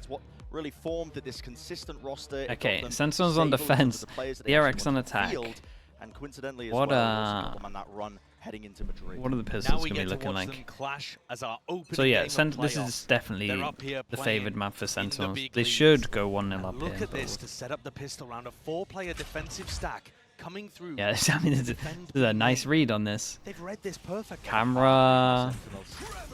It's what really formed this consistent roster. Okay, Sentinels on defense, DRX on attack. And coincidentally, What that run heading into Madrid. What are the pistols going to be looking like? So yeah, this is definitely the favored map for Sentinels. They should go 1-0 up here. Look at this to set up the pistol round, a 4-player defensive stack coming through. Yeah, I mean, this is a nice read on this. They've read this perfectly. Camera,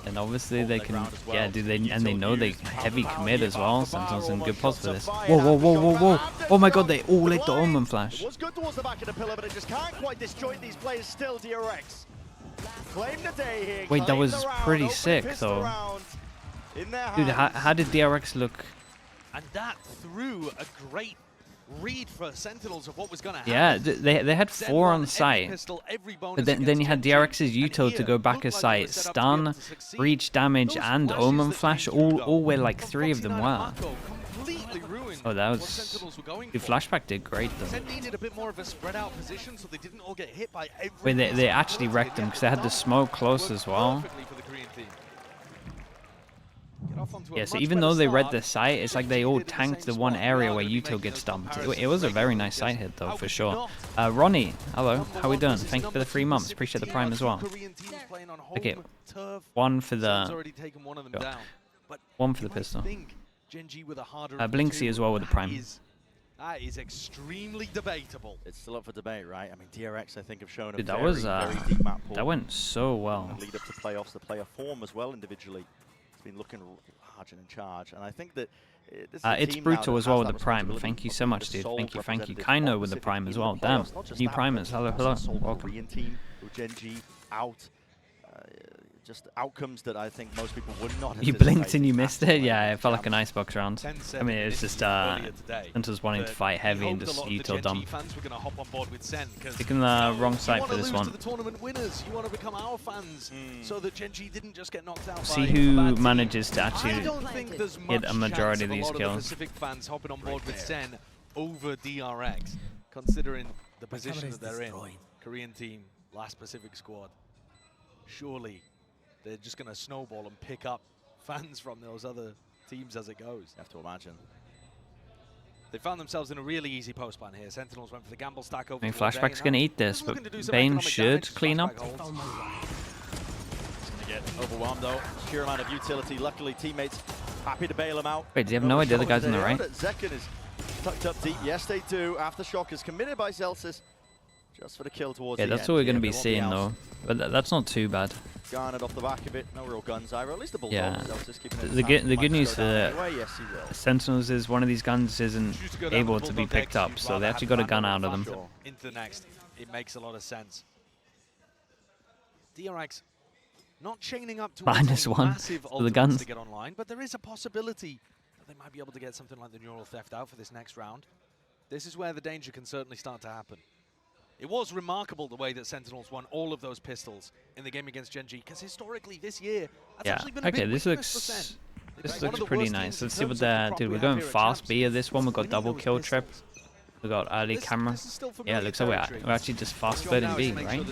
and obviously they can, yeah, and they know they heavy commit as well. Sentinels in good pos for this. Whoa, whoa, whoa, whoa, whoa! Oh my God, they all lit the Omen Flash. It was good towards the back of the pillar, but it just can't quite disjoint these players. Still, DRX claim the day here. Wait, that was pretty sick though. Dude, how did DRX look? And that threw a great read for Sentinels of what was going to happen. Yeah, they had 4 on site, but then you had DRX's Util to go back a site, stun, breach damage, and Omen Flash, all where like 3 of them were. Oh, that was... The flashback did great though. Wait, they actually wrecked them because they had the smoke close as well. Yeah, so even though they read the site, it's like they all tanked the one area where Util gets dumped. It was a very nice site hit though, for sure. Ronnie, hello, how we doing? Thank you for the 3 months, appreciate the prime as well. Okay, 1 for the... Sure. 1 for the pistol. Blinksy as well with the prime. That is extremely debatable. It's still up for debate, right? I mean, DRX, I think, have shown a Dude, very deep map pool. That went so well. And lead up to playoffs, the player form as well individually. Been looking large and in charge, and I think that it's brutal as well with the prime. Thank you so much, dude. Thank you. Kaino with the prime as well. Damn, new primers. Hello, welcome. Korean team with Gen G out. Just outcomes that I think most people would not have. You blinked and you missed it? Yeah, it felt like an icebox round. I mean, it's just Hunters wanting to fight heavy and just Util dump. Picking the wrong side for this one. See who manages to actually hit a majority of these kills. Fans hopping on board with Sen over DRX, considering the position that they're in. Korean team, last Pacific squad. Surely they're just going to snowball and pick up fans from those other teams as it goes. You have to imagine. They found themselves in a really easy post plan here. Sentinels went for the gamble stack over. I mean, Flashback's going to eat this, but Bane should clean up. He's going to get overwhelmed though. Sheer amount of utility. Luckily, teammates happy to bail him out. Wait, do you have no idea the guy's on the right? Zekken is tucked up deep. Yes, they do. Aftershock is committed by Celsius. Just for the kill towards the end. Yeah, that's what we're going to be seeing though. But that's not too bad. Garnered off the back of it. No real guns either. At least the Bulldog. Yeah. The good news for Sentinels is one of these guns isn't able to be picked up, so they actually got a gun out of them. Into the next. It makes a lot of sense. DRX not chaining up to -1 for the guns to get online, but there is a possibility that they might be able to get something like the neural theft out for this next round. This is where the danger can certainly start to happen. It was remarkable the way that Sentinels won all of those pistols in the game against Gen G, because historically this year, that's actually been a big this looks pretty nice. Let's see what dude, we're going fast B of this one. We've got double kill trip. We got early camera. Yeah, it looks like we're actually just fast birding B, right?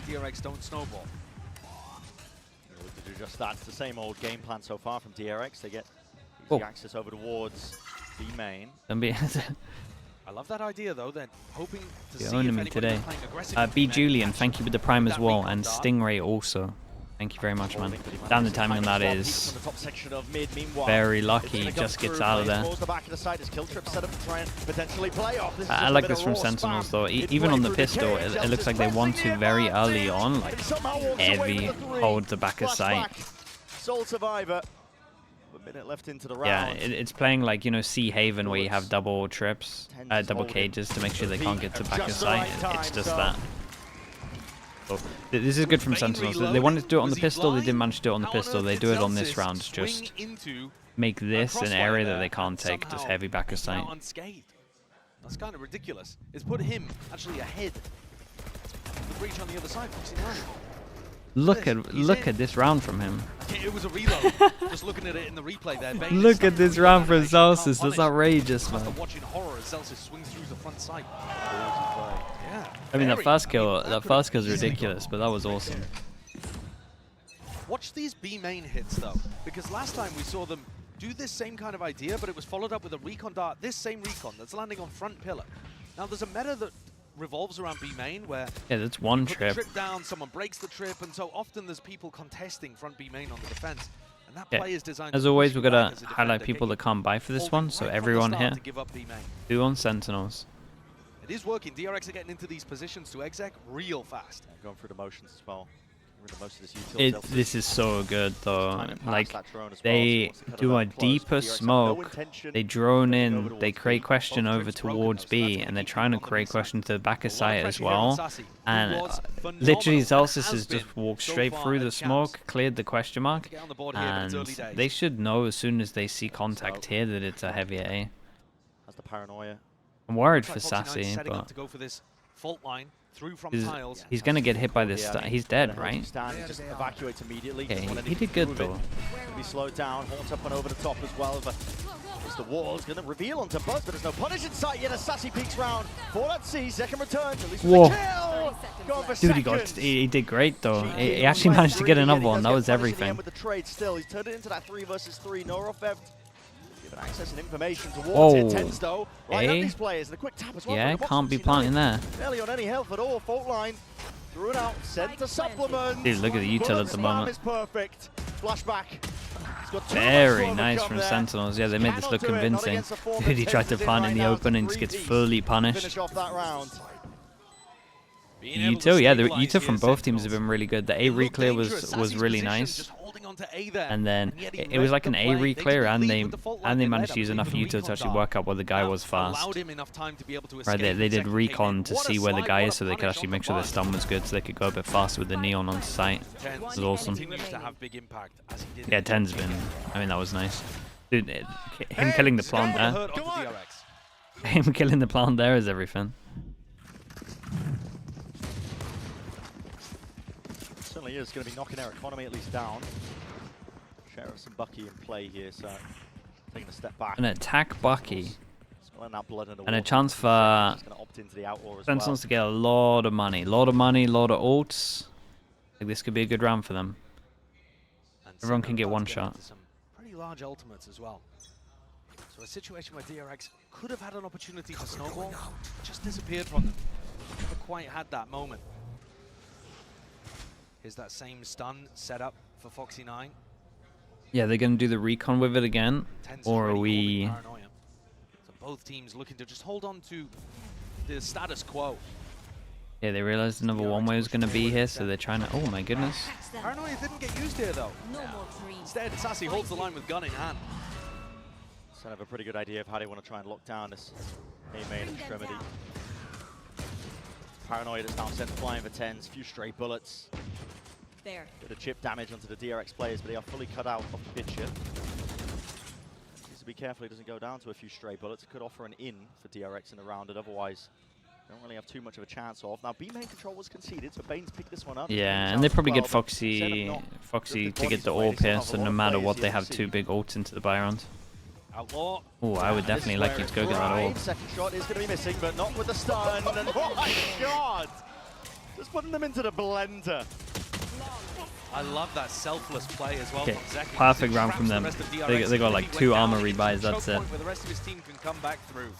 Just that's the same old game plan so far from DRX. They get easy access over towards B main. Don't be. I love that idea though. They're hoping to see owning me today. B Julian, thank you with the prime as well, and Stingray also. Thank you very much, man. Damn, the timing on that is very lucky. Just gets out of there. I like this from Sentinels though. Even on the pistol, it looks like they want to very early on, like heavy hold the back of sight. Sole survivor. A minute left into the round. Yeah, it's playing like, you know, Sea Haven where you have double trips, double cages to make sure they can't get to back of sight. It's just that. So, this is good from Sentinels. They wanted to do it on the pistol, they didn't manage to do it on the pistol. They do it on this round. Just make this an area that they can't take, just heavy back of sight. That's kind of ridiculous. It's put him actually ahead of the breach on the other side. Look at this round from him. It was a reload. Just looking at it in the replay there. Look at this round from Celsius. That's outrageous, man. Watching horror as Celsius swings through the front sight. Yeah. I mean, that first kill is ridiculous, but that was awesome. Watch these B main hits though, because last time we saw them do this same kind of idea, but it was followed up with a recon dart, this same recon that's landing on front pillar. Now there's a meta that revolves around B main where that's one put trip. the trip down, someone breaks the trip, and so often there's people contesting front B main on the defense. And that play is designed As to always, push we're you gonna back as a highlight defender, people get that can't buy for this one. So right from the everyone start here, to give up B main. 2 on Sentinels. It is working. DRX are getting into these positions to exec real fast. Yeah, going through the motions as well. Most of this This is so good though. Like they do a deeper smoke, they drone in, they create question over towards B, and they're trying to create question to the back of site as well. And literally Zelsis has just walked straight through the smoke, cleared the question mark, and they should know as soon as they see contact here that it's a heavy A. That's the paranoia. I'm worried for Sassy, but he's gonna get hit by this. He's dead, right? Just evacuates immediately. Okay, he did good though. Gonna be slowed down. Haunts up and over the top as well. But it's the wall's gonna reveal onto Buzz, but there's no punish in sight yet. A Sassy peeks round. Fallout C, second return. At least with the kill. Dude, he did great though. He actually managed to get another one. That was everything. With the trade still, he's turned it into that 3 versus 3 Noro theft. Access and information towards it. Tens though. Right up these players and a quick tap as well. Yeah, can't be planting there. Barely on any health at all. Fault line. Threw it out. Sent to supplement. Dude, look at the util at the moment. Is perfect. Flashback. Very nice from Sentinels. Yeah, they made this look convincing. Dude, he tried to plant in the open and just gets fully punished. Finish off that round. Util, yeah, the util from both teams have been really good. The A reclear was really nice. And then it was like an A reclear, and they managed to use enough util to actually work out where the guy was fast. Right, they did recon to see where the guy is, so they could actually make sure their stun was good, so they could go a bit faster with the neon on site. It was awesome. Yeah, 10's been. I mean, that was nice. Dude, him killing the plant there. Him killing the plant there is everything. Certainly is going to be knocking our economy at least down. Sheriff's and Bucky in play here, so taking a step back. An attack Bucky. And a chance for Sentinels to get a lot of money. Lot of ults. I think this could be a good round for them. Everyone can get one shot. Some pretty large ultimates as well. So a situation where DRX could have had an opportunity for snowball, just disappeared from them. Never quite had that moment. Here's that same stun set up for Foxy9. Yeah, they're going to do the recon with it again, or are we... So both teams looking to just hold on to the status quo. Yeah, they realized another one-way was going to be here, so they're trying to... Oh my goodness. Paranoia didn't get used here though. Instead, Sassy holds the line with gun in hand. So have a pretty good idea of how they want to try and lock down this A-main extremity. Paranoia that's now sent flying for 10s, few stray bullets. Bit of chip damage onto the DRX players, but they are fully cut out of the picture. Needs to be careful he doesn't go down to a few stray bullets. It could offer an in for DRX in the round that otherwise don't really have too much of a chance of. Now B-main control was conceded, so Bane's picked this one up. Yeah, and they probably get Foxy to get the AWP here, so no matter what, they have 2 big ults into the buy round. Oh, I would definitely like you to go get that AWP. Second shot is going to be missing, but not with the stun. And oh my god! Just putting them into the blender. I love that selfless play as well. Okay, perfect round from them. They got like 2 armor rebuys, that's it. Where the rest of his team can come back through.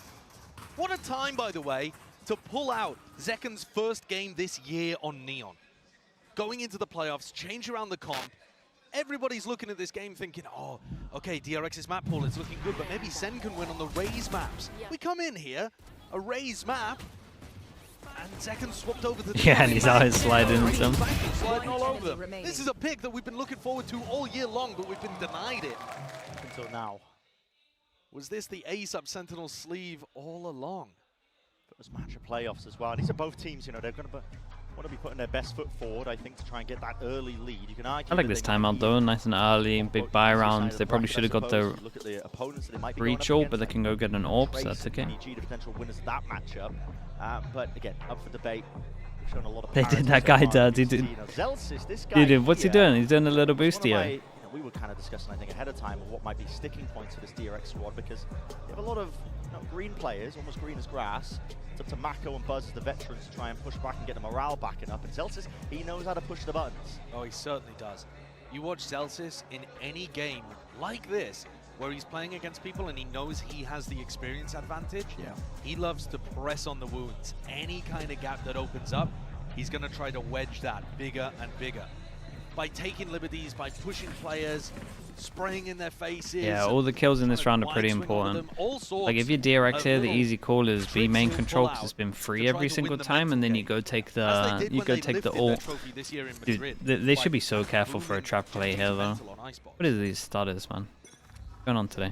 What a time, by the way, to pull out Zeken's first game this year on Neon. Going into the playoffs, change around the comp. Everybody's looking at this game thinking, oh, okay, DRX's map pool is looking good, but maybe Sen can win on the Raze maps. We come in here, a Raze map, and Zeken swapped over to the... Yeah, and he's out sliding into them. Sliding all over them. This is a pick that we've been looking forward to all year long, but we've been denied it. Until now. Was this the ace up Sentinel's sleeve all along? First match of playoffs as well. These are both teams, you know, they're going to want to be putting their best foot forward, I think, to try and get that early lead. You can argue I like this timeout though, nice and early, big buy rounds. They probably should have got the breach AWP, but they can go get an AWP, so that's okay. Potential winners of that matchup, but again, up for debate. Shown a lot of they did that guy dirty, dude. Dude, what's he doing? He's doing a little boost here. We were kind of discussing, I think, ahead of time of what might be sticking points for this DRX squad, because you have a lot of green players, almost green as grass. It's up to Mako and Buzz as the veterans to try and push back and get the morale backing up. And Zelsis, he knows how to push the buttons. Oh, he certainly does. You watch Zelsis in any game like this, where he's playing against people and he knows he has the experience advantage. Yeah. He loves to press on the wounds. Any kind of gap that opens up, he's going to try to wedge that bigger and bigger. By taking liberties, by pushing players, spraying in their faces. Yeah, all the kills in this round are pretty important. Like if you're DRX here, the easy call is be main control because it's been free every single time, and then you go take the ult. Dude, they should be so careful for a trap play here though. What are these stutters, man? What's going on today?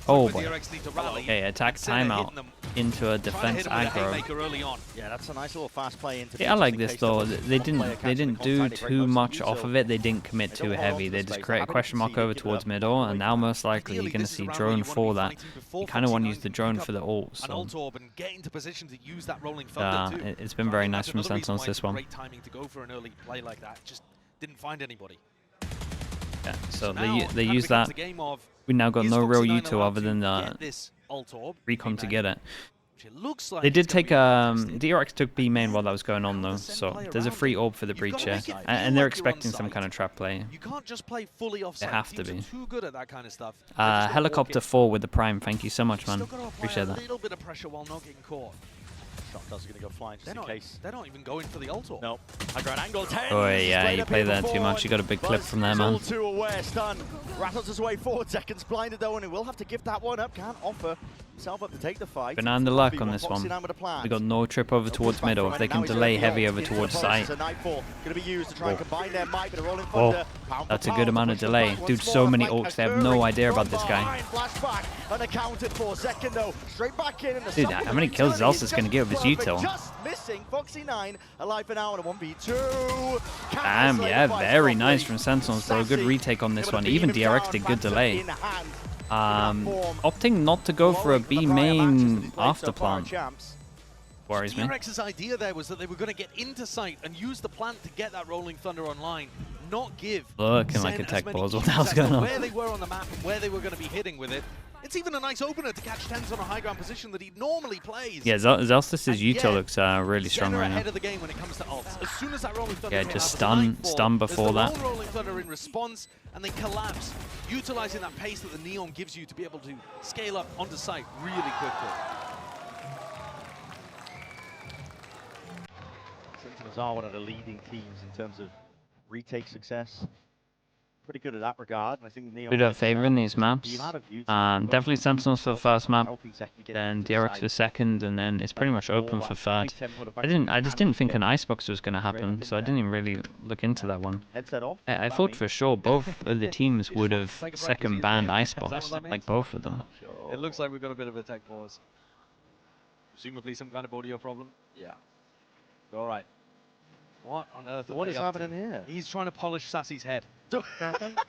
Oh boy. Okay, attack timeout into a defense aggro. Yeah, that's a nice little fast play into. Yeah, I like this though. They didn't do too much off of it. They didn't commit too heavy. They just create a question mark over towards middle, and now most likely you're going to see drone for that. You kind of want to use the drone for the ult. So it's been very nice from Sentinels this one. Yeah, so they use that. We now got no real util other than recon to get it. They did take DRX took B main while that was going on though, so there's a free orb for the breach here, and they're expecting some kind of trap play. They have to be. Helicopter 4 with the prime. Thank you so much, man. Appreciate that. Shotgun's going to go flying just in case. They're not even going for the ult. No. High ground angle 10. Oh yeah, you play that too much. You got a big clip from there, man. All too aware, stun. Rattles his way forward. Seconds blinded though, and he will have to give that one up. Can't offer himself up to take the fight. Been under luck on this one. We got no trip over towards middle. If they can delay heavy over towards site. Oh, that's a good amount of delay. Dude, so many ults. They have no idea about this guy. Dude, how many kills is Elsa's going to get with his util? Damn, yeah, very nice from Sentinels, bro. Good retake on this one. Even DRX did good delay. Opting not to go for a B main after plant worries me. DRX's idea there was that they were going to get into sight and use the plant to get that Rolling Thunder online, not give looking like a tech pause. What the hell's going on? Where they were on the map and where they were going to be hitting with it. It's even a nice opener to catch TenZ on a high ground position that he normally plays. Yeah, Zelstis' util looks really strong right now. Of the game when it comes to ults. As soon as that Rolling Thunder just stun before that. Rolling Thunder in response, and they collapse, utilizing that pace that the Neon gives you to be able to scale up onto site really quickly. Sentinels are one of the leading teams in terms of retake success. Pretty good at that regard. I think Neon. We don't favor in these maps. Definitely Sentinels for the first map, then DRX for second, and then it's pretty much open for third. I just didn't think an icebox was going to happen, so I didn't even really look into that one. I thought for sure both of the teams would have second banned icebox, like both of them. It looks like we've got a bit of a tech pause. Presumably some kind of audio problem. Yeah. All right. What on earth? What is happening here? He's trying to polish Sassy's head.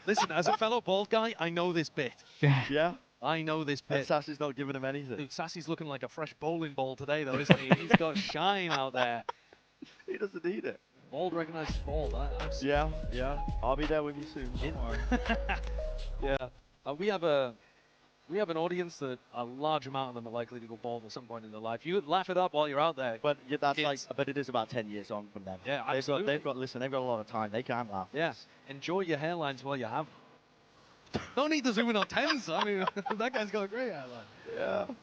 Listen, as a fellow bald guy, I know this bit. Yeah? I know this bit. And Sassy's not giving him anything. Dude, Sassy's looking like a fresh bowling ball today, though, isn't he? He's got shine out there. He doesn't need it. Bald recognizes bald. Yeah, yeah. I'll be there with you soon. Yeah. We have an audience that a large amount of them are likely to go bald at some point in their life. You laugh it up while you're out there. But yeah, that's like, but it is about 10 years on from them. Yeah, absolutely. They've got a lot of time. They can't laugh. Yeah. Enjoy your hairlines while you have them. No need to zoom in on TenZ. I mean, that guy's got a great hairline.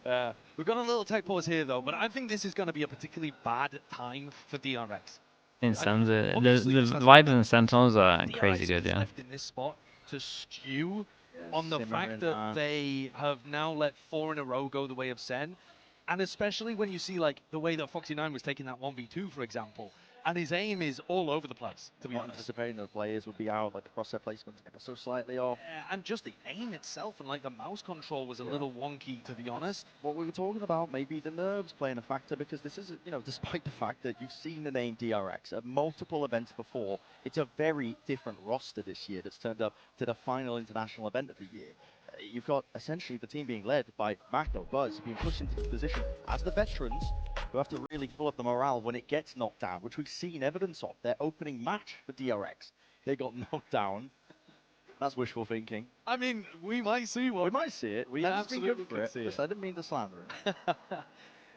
Yeah. We've got a little tech pause here, though, but I think this is going to be a particularly bad time for DRX. In terms of the vibes in Sentinels are crazy good, yeah. Left in this spot to stew on the fact that they have now let 4 in a row go the way of Sen, and especially when you see like the way that Foxy9 was taking that 1v2, for example, and his aim is all over the place, to be honest. Anticipating the players would be out, like the crosshair placement ever so slightly off. Yeah, and just the aim itself and like the mouse control was a little wonky, to be honest. What we were talking about, maybe the nerves playing a factor, because this is, you know, despite the fact that you've seen the name DRX at multiple events before, it's a very different roster this year that's turned up to the final international event of the year. You've got essentially the team being led by Magno, Buzz, being pushed into this position as the veterans who have to really pull up the morale when it gets knocked down, which we've seen evidence of. Their opening match for DRX, they got knocked down. That's wishful thinking. I mean, we might see one. We might see it. We absolutely could see it. I didn't mean to slander it.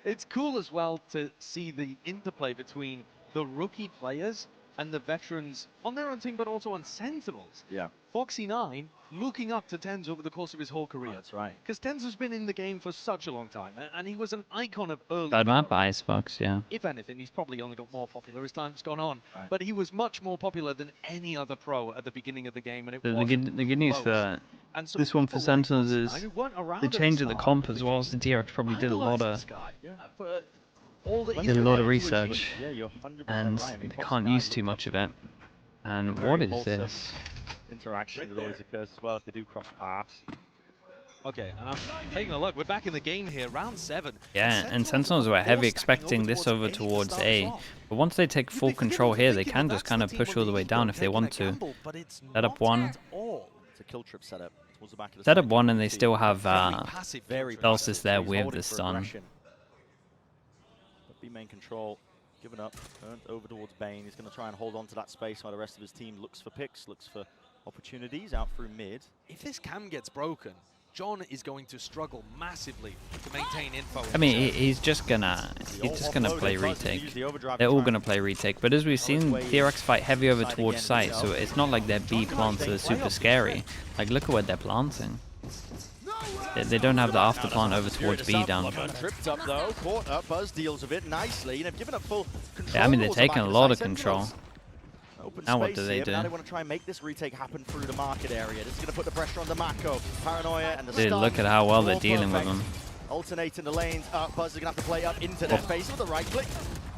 It's cool as well to see the interplay between the rookie players and the veterans on their own team, but also on Sentinels. Yeah. Foxy9 looking up to Tens over the course of his whole career. That's right. Because Tens has been in the game for such a long time, and he was an icon of early. Bad map, Icebox, yeah. If anything, he's probably only got more popular as time's gone on. Right. But he was much more popular than any other pro at the beginning of the game, and it The wasn't good news close. for And so this one for people like Sentinels Foxy9 is who weren't around the at the change of the start, comp as well as the DRX probably did a lot idolized of this guy. For all that he did a could lot do of to research, achieve. Yeah, you're 100% and right. I mean, they can't use too much of it. And what is wholesome this? interaction that always occurs as well if they do cross paths. Okay, and I'm taking a look. We're back in the game here, round 7. Yeah, and Sentinels were heavy expecting this over towards A, but once they take full control here, they can just kind of push all the way down if they want to. Set up one. It's a kill trip setup towards the back of the Set up site. one, and they still have Very Celsius there He's with holding the for stun. aggression. But B main control, given up, turned over towards Bane. He's going to try and hold on to that space while the rest of his team looks for picks, looks for opportunities out through mid. If this cam gets broken, John is going to struggle massively to maintain info. I mean, he's just gonna play retake. They're all gonna play retake. But as we've seen, DRX fight heavy over towards site, so it's not like their B plants are super scary. Like, look at what they're planting. They don't have the after plant over towards B down. Tripped up though, caught up. Buzz deals with it nicely. They've given up full control. Yeah, I mean, they're towards the taking back a of lot the of site. control. Sentinels. Open Now what space do they here, but do? Now they want to try and make this retake happen through the market area. This is going to put the pressure on the Mako. Paranoia and the Dude, stun. look at how well they're All dealing with perfect. them. Alternating the lanes. Buzz is going to have to play up into their face with the right click.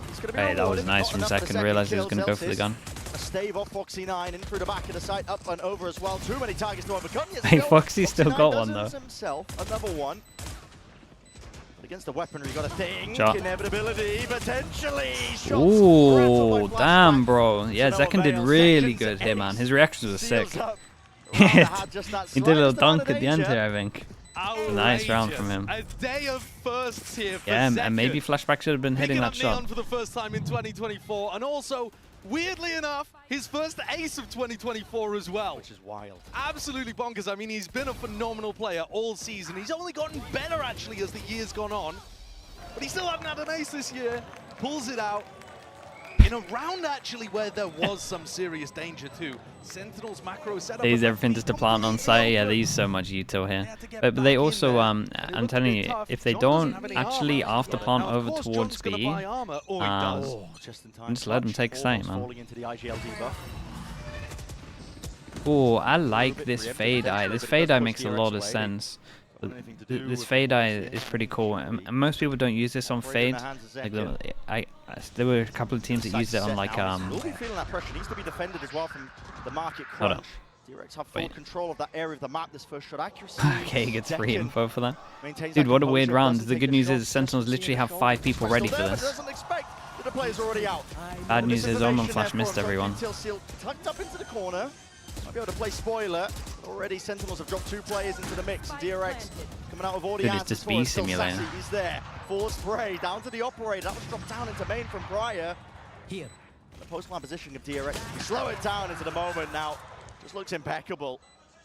He's going to be Hey, that was rewarded. nice Not from enough for the second. Realized he was kill. gonna go for the Celsius, gun. A stave off Foxy9 in through the back of the site, up and over as well. Too many targets to overcome. Yet Hey, still, Foxy still Foxy9 got does one, though. lose himself another one. But against the weaponry, you got to think. Shot. Inevitability, potentially. Shots Ooh, rattled by damn, flashback. bro. Yeah, So Zekken did Veil really seconds, good here, man. Ace His reactions were sick. seals up. Rather had just that He did a little slightest amount dunk of at the end danger. here, I think. A nice round from him. A day of firsts here for Yeah, Zekken. and maybe Flashback should have been hitting Picking that up Neon shot. for the first time in 2024, and also, weirdly enough, his first ace of 2024 as well. Which is wild. Absolutely bonkers. I mean, he's been a phenomenal player all season. He's only gotten better, actually, as the year's gone on. But he still hasn't had an ace this year. Pulls it out. In a round, actually, where there was some serious danger, too. Sentinels macro setup. They use everything just to plant on site. Yeah, they use so much util here. But they also, I'm telling you, if they don't actually after plant over towards B, just let them take site, man. Oh, I like this Fade Eye. This Fade Eye makes a lot of sense. This Fade Eye is pretty cool, and most people don't use this on Fade. Like there were a couple of teams that used it on like Will be feeling that pressure. Needs to be defended as well from the market Hold crunch. DRX have full control of that area of the map. This first shot accuracy. Okay, he gets free info for that. Maintains Dude, that what a weird composure, round. doesn't The take good a news shot, is Sentinels doesn't literally see a have shot. 5 people ready for Still there, but this. doesn't expect that the player's already out. Bad news is Omen Disinformation Flash there missed for him. everyone. Until Seal tucked up into the corner. Might be able to play spoiler. Already Sentinels have dropped 2 players into the mix. DRX coming out with all the Dude, it's answers this for B him. Still simulator. Sassy, he's there. Full spray down to the operator. That was dropped down into main from prior. Here. The post-line positioning of DRX. We slow it down into the moment now. Just looks impeccable.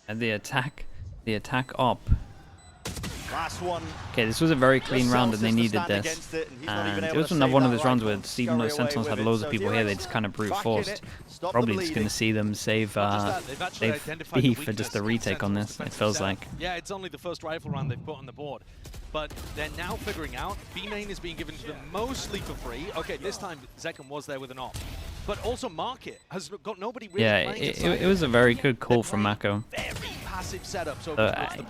And the attack op. Last one. Okay, this was a very clean round and they needed this. And it was another one of those rounds where even though Sentinels had loads of people here, they just kind of brute forced. Probably just going to see them save B for just a retake on this, it feels like. Yeah, it's only the first rifle round they've put on the board. But they're now figuring out B main is being given to them mostly for free. Okay, this time Zekken was there with an op. But also Market has got nobody really playing it was a very good call from Mako. Very passive setup. So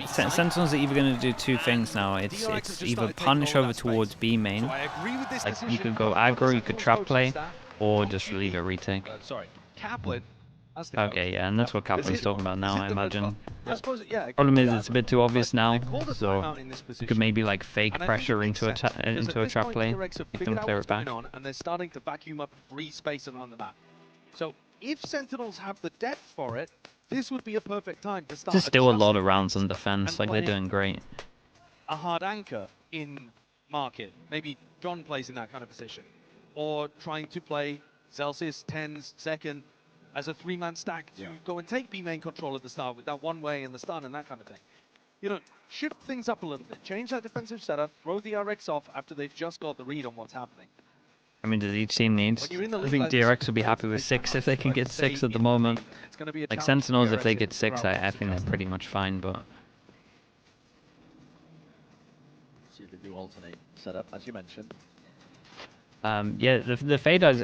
Sentinels are either going to do 2 things now. It's either punish over towards B main, like you could go aggro, you could trap play, or just leave a retake. Sorry, Kaplan. Okay, yeah, and that's what Kaplan's talking about now, I imagine. I suppose, yeah. Problem is, it's a bit too obvious now, Called a so timeout in this you could position. maybe like fake And I think pressure it into a makes sense, because into at a this trap point, play, DRX have make them figured out clear what's it back. going on, and they're starting to vacuum up free space around the map. So if Sentinels have the depth for it, this would be a perfect time to start. There's still a lot adjusting of rounds on and defense, like they're playing doing great. a hard anchor in Market. Maybe John plays in that kind of position. Or trying to play Celsius, Tens, Zekken as a 3-man stack to go and take B main control at the start with that one way and the stun and that kind of thing. You know, shift things up a little bit, change that defensive setup, throw the RX off after they've just got the read on what's happening. I mean, does each team need? I think DRX would be happy with 6 if they can get 6 at the moment. Like Sentinels, if they get 6, I think they're pretty much fine, but... See if they do alternate setup, as you mentioned. Yeah, the fade eye is...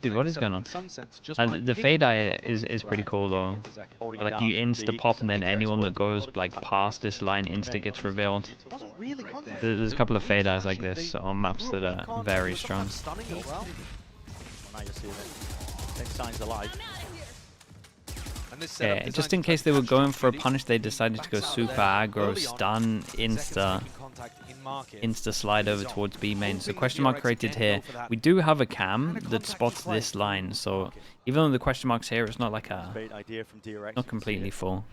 Dude, what is going on? The fade eye is pretty cool though. Like you insta pop and then anyone that goes like past this line insta gets revealed. There's a couple of fade eyes like this on maps that are very strong. Now you're seeing it. Same signs alive. Yeah, just in case they were going for a punish, they decided to go super aggro, stun, insta slide over towards B main. So question mark created here. We do have a cam that spots this line, so even though the question mark's here, it's not like not completely full.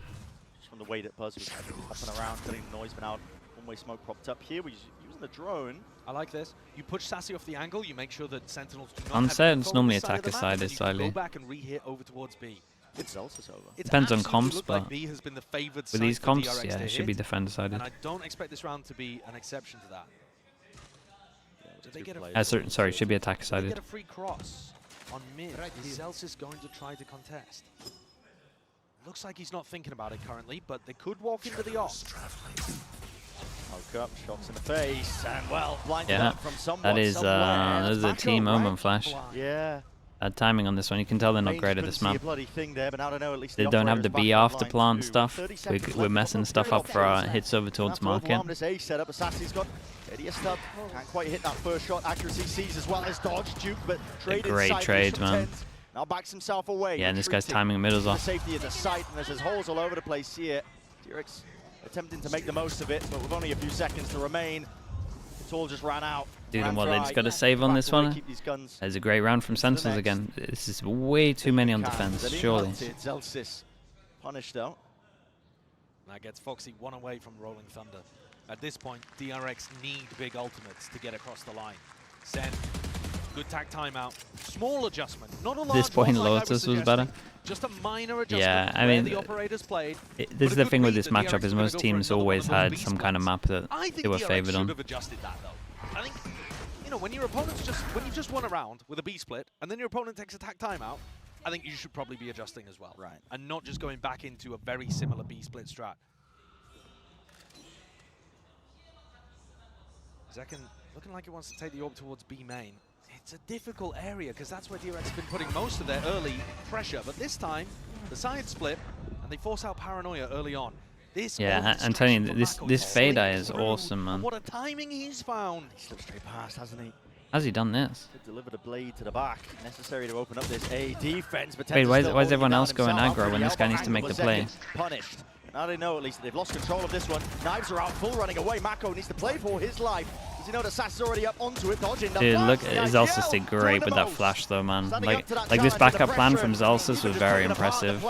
Just from the way that Buzz was hopping around, getting the noise, but now one-way smoke propped up here. We're using the drone. I like this. You push Sassy off the angle, you make sure that Sentinels do not Unsaid, have it's control normally of the side of the attacker map, sided and you can slightly. Go back and re-hit over towards B. It's Zelsis over. Depends on comps, but B has been the favored with these side for comps, DRX yeah, to it should be hit, defender sided. and I don't expect this round to be an exception to that. Did they get a Sorry, it should be attacker Did they sided. get a free cross on mid? Is Zelsis going to try to contest? Looks like he's not thinking about it currently, but they could walk into the off. Woke up, shots in the face, and well, blinded Yeah, up from someone. that is a team moment flash. Yeah. Timing on this one, you can tell they're not great at this map. They don't have the B after plant stuff. We're messing stuff up for our hits over towards market. This A setup, Assassin's got a stub. Can't quite hit that first shot. Accuracy sees as well as dodge, Duke, but A great trade, man. Now backs himself away. Yeah, and this guy's timing middles off. Safety in the sight, and there's holes all over the place here. DRX attempting to make the most of it, but with only a few seconds to remain, it's all just ran out. Dude, and what, they just got to save on this one? There's a great round from Sentinels again. This is way too many on defense, surely. Zelsis punished though. That gets Foxy one away from Rolling Thunder. At this point, DRX need big ultimates to get across the line. Sen, good tag timeout. Small adjustment, not a large This point, one like Lotus was better. Just a minor adjustment. Yeah, I mean, the operators played. This is the thing with this matchup, is most teams always had some kind of map that they were favored on. I think DRX should have adjusted that though. I think, you know, when your opponent's when you just won a round with a B split, and then your opponent takes a tag timeout, I think you should probably be adjusting as well. Right. And not just going back into a very similar B split strat. Zekken looking like he wants to take the orb towards B main. It's a difficult area because that's where DRX has been putting most of their early pressure. But this time, the side split, and they force out Paranoia early on. Yeah, I'm telling you, this fade eye is awesome, man. What a timing he's found. He slipped straight past, hasn't he? How's he done this? Delivered a blade to the back, necessary to open up this A defense. Wait, why is everyone else going aggro when this guy needs to make the play? Punished. Now they know at least that they've lost control of this one. Knives are out, full running away. Mako needs to play for his life. Does he know that Sass is already up onto it, dodging the Dude, look, flash? Zelsis did great with that flash though, man. Like this backup plan from Zelsis was very impressive.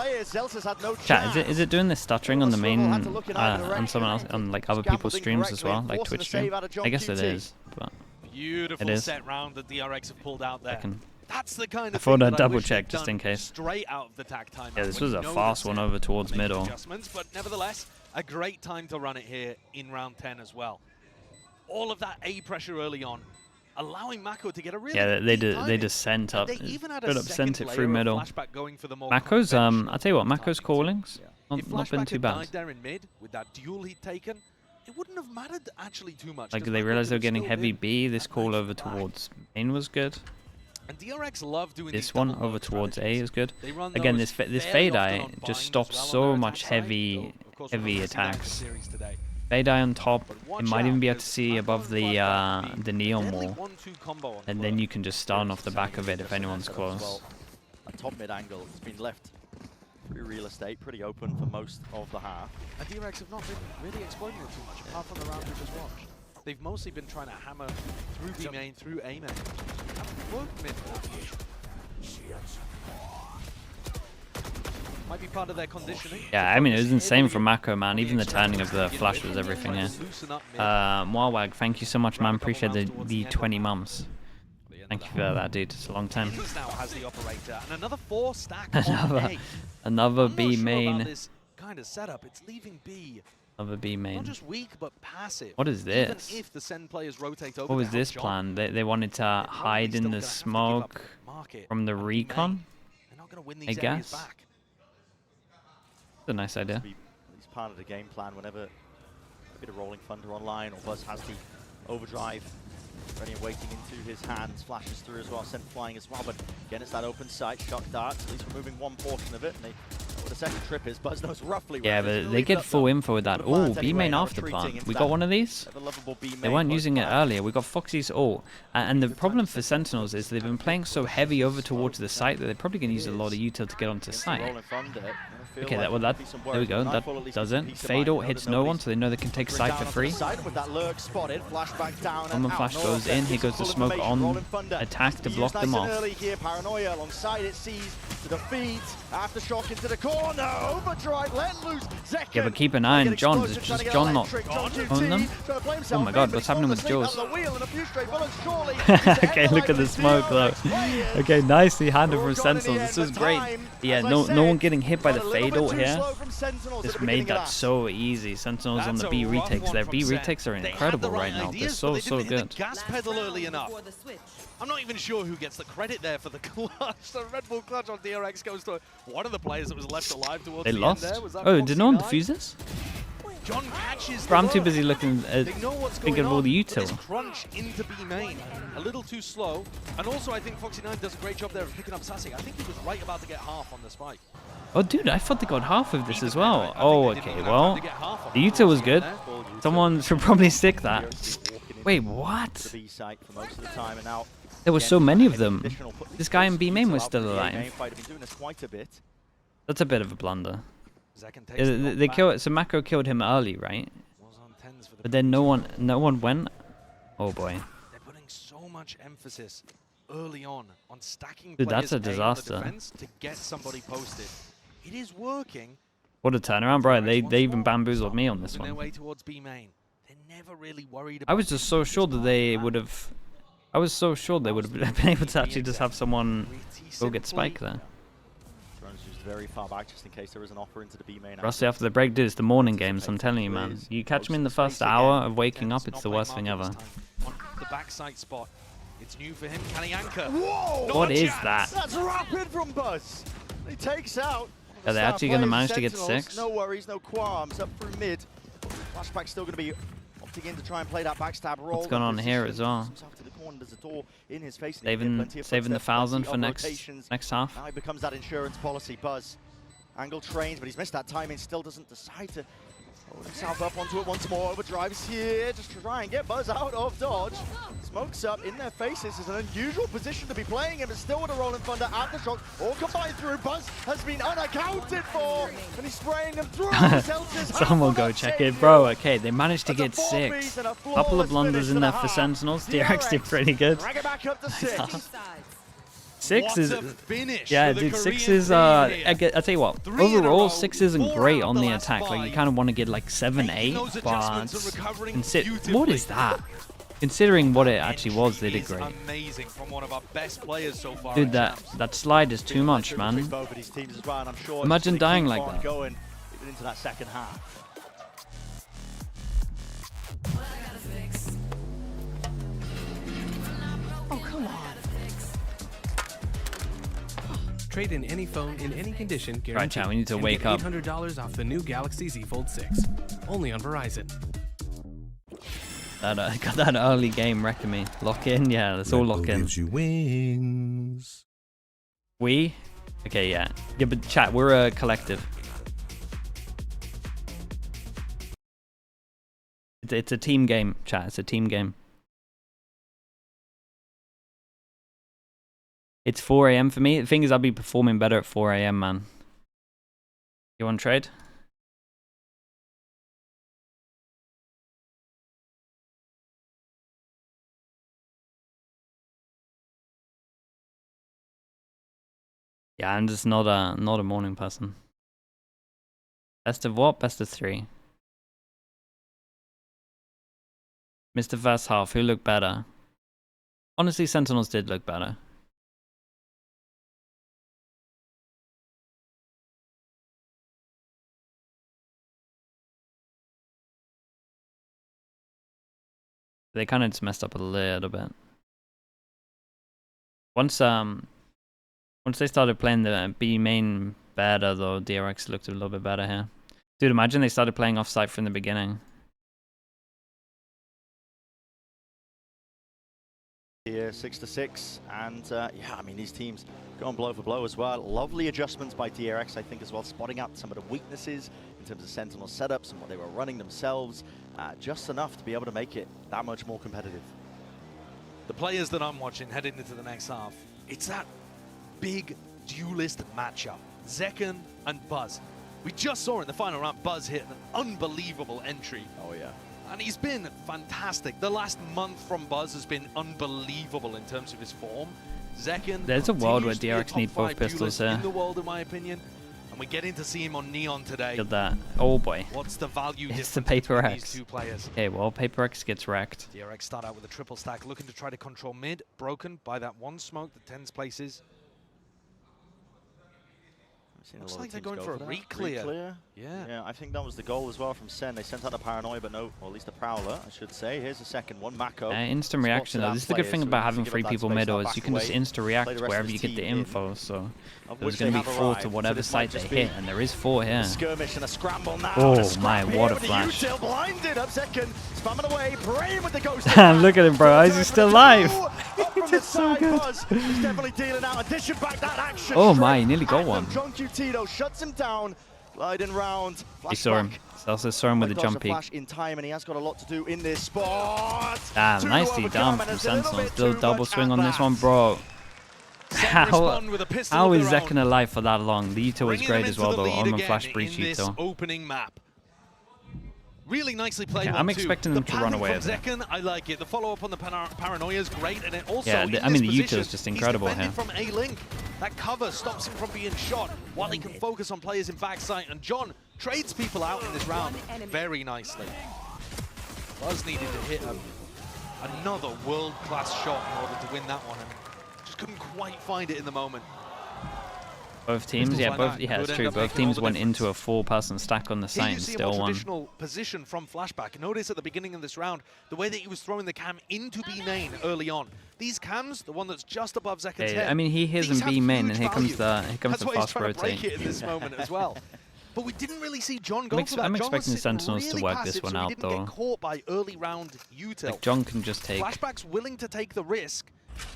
Chat, is it doing this stuttering on the main, on someone else, on like other people's streams as well, like Twitch stream? I guess it is, but beautiful it is. set round that DRX have pulled out there. That's the kind of I thought I'd that double wish check they'd just in done case. Straight out of the tag timeout. Yeah, this when was you a know fast that one set, over towards making middle. adjustments, but nevertheless, a great time to run it here in round 10 as well. All of that A pressure early on, allowing Mako to get a really they just sent up, sent it through middle. Going for the more Mako's I'll tell you what, Mako's callings not been too bad. There in mid with that duel he'd taken, it wouldn't have mattered actually too much. Like they realized they were getting heavy B. This call over towards main was good. And DRX love doing this one over towards A is good. Again, this fade eye just stops so much heavy attacks. Fade eye on top, it might even be able to see above the neon wall, and then you can just stun off the back of it if anyone's close. A top mid angle has been left through real estate, pretty open for most of the half. And DRX have not been really exploiting it too much, apart from the round we just watched. They've mostly been trying to hammer through B main, through A main. Haven't worked mid. Might be part of their conditioning. Yeah, I mean, it was insane from Mako, man. Even the turning of the flash was everything here. Mwawag, thank you so much, man. Appreciate the 20 mums. Thank you for that, dude. It's a long time. Now has the operator and another 4 stack another B main. This kind of setup, it's leaving B of a B main. Not just weak, but passive. What is this? Even if the Sen players rotate over What was to help this John, plan? They wanted to hide in the smoke from the recon, they're not going to win I these areas guess. back. It's a nice idea. It's part of the game plan whenever a bit of Rolling Thunder online or Buzz has the overdrive ready and waiting into his hands, flashes through as well, sent flying as well, but again it's that open sight, shock darts, at least removing one portion of it, and they know what the second trip is. Buzz knows roughly where Yeah, but they get full info with that. Oh, B main after plant. We got one of these? They weren't using it earlier. We got Foxy's ult. And the problem for Sentinels is they've been playing so heavy over towards the site that they're probably going to use a lot of util to get onto site. Okay, there we go. That doesn't. Fade ult hits no one, so they know they can take site for free. Common flash goes in. Here goes the smoke on attack to block them off. Paranoia alongside it, sees the defeat. Aftershock into the corner. Overdrive, let loose. Yeah, but keep an eye on John. Is just John not on them? Oh my god, what's happening with Jules? Okay, look at the smoke though. Okay, nicely handled from Sentinels. This was great. Yeah, no one getting hit by the fade ult here. Just made that so easy. Sentinels on the B retakes. Their B retakes are incredible right now. They're so good. Gas pedal early enough. I'm not even sure who gets the credit there for the clutch. The Red Bull clutch on DRX goes to one of the players that was left alive towards They the lost? end there. Was that Oh, did no one 49? defuse this? John catches Bro, I'm the too low. busy looking at They know what's thinking going of all on, the but this util. crunch into B main, a little too slow. And also I think Foxy9 does a great job there of picking up Sassy. I think he was right about to get half on the spike. Oh, dude, I thought they got half of this as well. Oh, okay, well, the util was good. Someone should probably stick that. Wait, what? There were so many of them. This guy in B main was still alive. That's a bit of a blunder. They killed. So Mako killed him early, right? But then no one went. Oh boy. They're putting so much emphasis early on stacking Dude, that's a players disaster. on the defense to get somebody posted. It is working. What a turnaround, bro. They even bamboozled me on this Their one. way towards B main. They're never really worried I about was just so sure that they would have. I was so sure they would have been able to actually just have someone go get Spike there. Very far back just in case there is an offer into the B main. Rusty, after the break, dude, it's the morning games, I'm telling you, man. You catch me in the first hour of waking up, it's the worst thing ever. On the backside spot. It's new for him. Can he anchor? Whoa! What is that? That's rapid from Buzz. He takes out. Are they actually going to manage to get 6? No worries, no qualms. Up through mid. Flashback's still going to be opting in to try and play that backstab role. What's going on here as well? Saving the 1,000 for next half. Now he becomes that insurance policy. Buzz angle trains, but he's missed that timing. Still doesn't decide to hold himself up onto it once more. Overdrives here, just try and get Buzz out of dodge. Smokes up in their faces. Is an unusual position to be playing in, but still with a Rolling Thunder aftershock all combined through. Buzz has been unaccounted for, and he's spraying them through. Someone go check it, bro. Okay, they managed to get 6. Couple of blunders in there for Sentinels. DRX did pretty good. 6 is, yeah, dude. 6 is. I tell you what. Overall, 6 isn't great on the attack. Like you kind of want to get like 7, 8, but what is that? Considering what it actually was, they did great. Dude, that slide is too much, man. Imagine dying like that. Into that second half. Oh, come on. Trade in any phone in any condition guaranteed. Right, chat, we need to wake up. $800 off the new Galaxy Z Fold 6. Only on Verizon. Got that early game wrecking me. Lock in? Yeah, let's all lock in. Gives you wings. We? Okay, yeah. Yeah, but chat, we're a collective. It's a team game, chat. It's a team game. It's 4 AM for me. The thing is, I'll be performing better at 4 AM, man. You want to trade? Yeah, I'm just not a morning person. Best of what? Best of 3. Missed the first half. Who looked better? Honestly, Sentinels did look better. They kind of just messed up a little bit. Once they started playing the B main better, though, DRX looked a little bit better here. Dude, imagine they started playing offsite from the beginning. Here, 6-6, and yeah, I mean, these teams going blow for blow as well. Lovely adjustments by DRX, I think, as well, spotting out some of the weaknesses in terms of Sentinel setups and what they were running themselves, just enough to be able to make it that much more competitive. The players that I'm watching heading into the next half, it's that big duelist matchup. Zekken and Buzz. We just saw in the final round Buzz hit an unbelievable entry. Oh, yeah. And he's been fantastic. The last month from Buzz has been unbelievable in terms of his form. Zekken, there's a world where DRX need both pistols here. In the world, in my opinion. And we're getting to see him on Neon today. Look at that. Oh boy. What's the value difference It's the Paper between X. these two players? Okay, well, Paper X gets wrecked. DRX start out with a triple stack, looking to try to control mid. Broken by that one smoke that TenZ places. Looks like they're going for a re-clear. Yeah, I think that was the goal as well from SEN. They sent out the Paranoia, but no, or at least the Prowler, I should say. Here's the second one, Mako. Instant reaction, though. This is the good thing about having 3 people middle, is you can just insta-react wherever you get the info, so there's going to be 4 to whatever site they hit, and there is 4 here. Skirmish and a scramble now. Oh my, what a flash. Blinded up second, spamming away, praying with the ghost. Look at him, bro. Is he still alive? It's so good. He's definitely dealing out, and dishing back that action. Oh my, he nearly got one. John Tito shuts him down, gliding round. He saw him. He also saw him with the jump peek. Flash in time, and he has got a lot to do in this spot. Damn, nicely done from Sentinel. Still double swing on this one, bro. How is Zekken alive for that long? The Uto was great as well, though. Omen Flash Breach Uto. Opening map. Really nicely played. Okay, I'm expecting them to run away. Zekken, I like it. The follow-up on the Paranoia is great, and it also. Yeah, I mean the Uto is just incredible here. From A-Link, that cover stops him from being shot while he can focus on players in backside. And John trades people out in this round very nicely. Buzz needed to hit another world-class shot in order to win that one, and just couldn't quite find it in the moment. Both teams, yeah, it's true. Both teams went into a 4-person stack on the site and still won. Traditional position from Flashback. Notice at the beginning of this round, the way that he was throwing the cam into B main early on. These cams, the one that's just above Zekken's head. I mean, he hears in B main, and here comes the fast rotate. Break it in this moment as well. But we didn't really see John go for that. I'm expecting the Sentinels to work this one out, though. Get caught by early round util. Like John can just take. Flashback's willing to take the risk.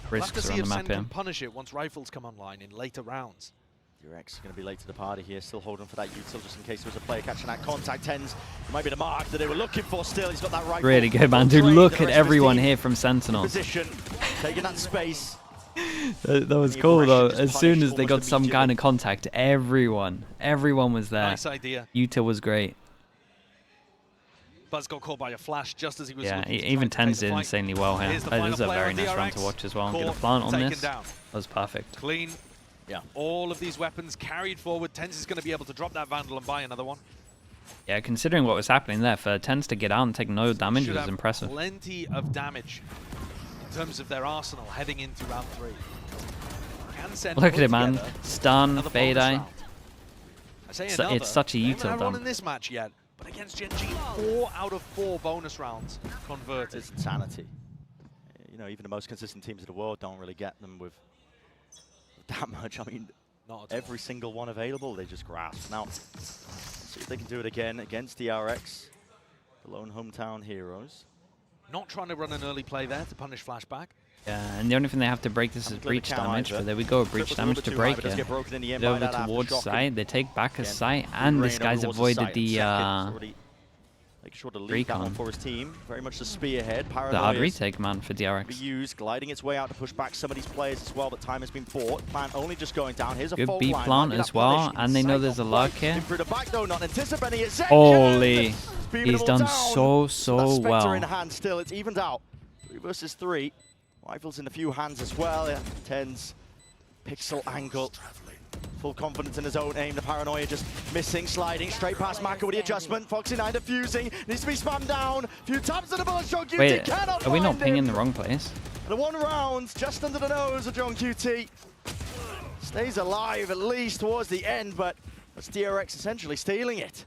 Risks are on the map here. Can punish it once rifles come online in later rounds. DRX is going to be late to the party here, still holding for that util just in case there was a player catching that contact. TenZ might be the mark that they were looking for still. He's got that rifle. Really good, man. Dude, look at everyone here from Sentinel. Position, taking that space. That was cool, though. As soon as they got some kind of contact, everyone was there. Nice idea. Util was great. Buzz got caught by a flash just as he was. Yeah, even TenZ did insanely well here. This is a very nice round to watch as well. And get a plant on this. That was perfect. Clean. Yeah. All of these weapons carried forward. TenZ is going to be able to drop that Vandal and buy another one. Yeah, considering what was happening there, for TenZ to get out and take no damage was impressive. Plenty of damage in terms of their arsenal heading into round 3. Look at it, man. Stun, Fade Eye. It's such a util done. In this match yet, but against Gen G, 4 out of 4 bonus rounds converted. It's insanity. You know, even the most consistent teams in the world don't really get them with that much. I mean, every single one available, they just grasp. Now, let's see if they can do it again against DRX, the lone hometown heroes. Not trying to run an early play there to punish Flashback. Yeah, and the only thing they have to break this is breach damage. But there we go, breach damage to break it. Over towards side, they take back a site, and this guy's avoided the Making sure to lead that one for his team. Very much the spearhead. The hard retake, man, for DRX. Be used, gliding its way out to push back some of these players as well, but time has been bought. Plant only just going down. Here's a good full B plant as well, and they know there's a lurk here. Holy, he's done so well. In hand still, it's evened out. 3 versus 3. Rifles in a few hands as well. Yeah. TenZ, pixel angle. Full confidence in his own aim. The Paranoia just missing, sliding straight past Mako with the adjustment. Foxy9 defusing, needs to be spammed down. A few taps to the bullet. John QT. Wait, are we not pinging the wrong place? The 1 round just under the nose of John QT. Stays alive at least towards the end, but that's DRX essentially stealing it.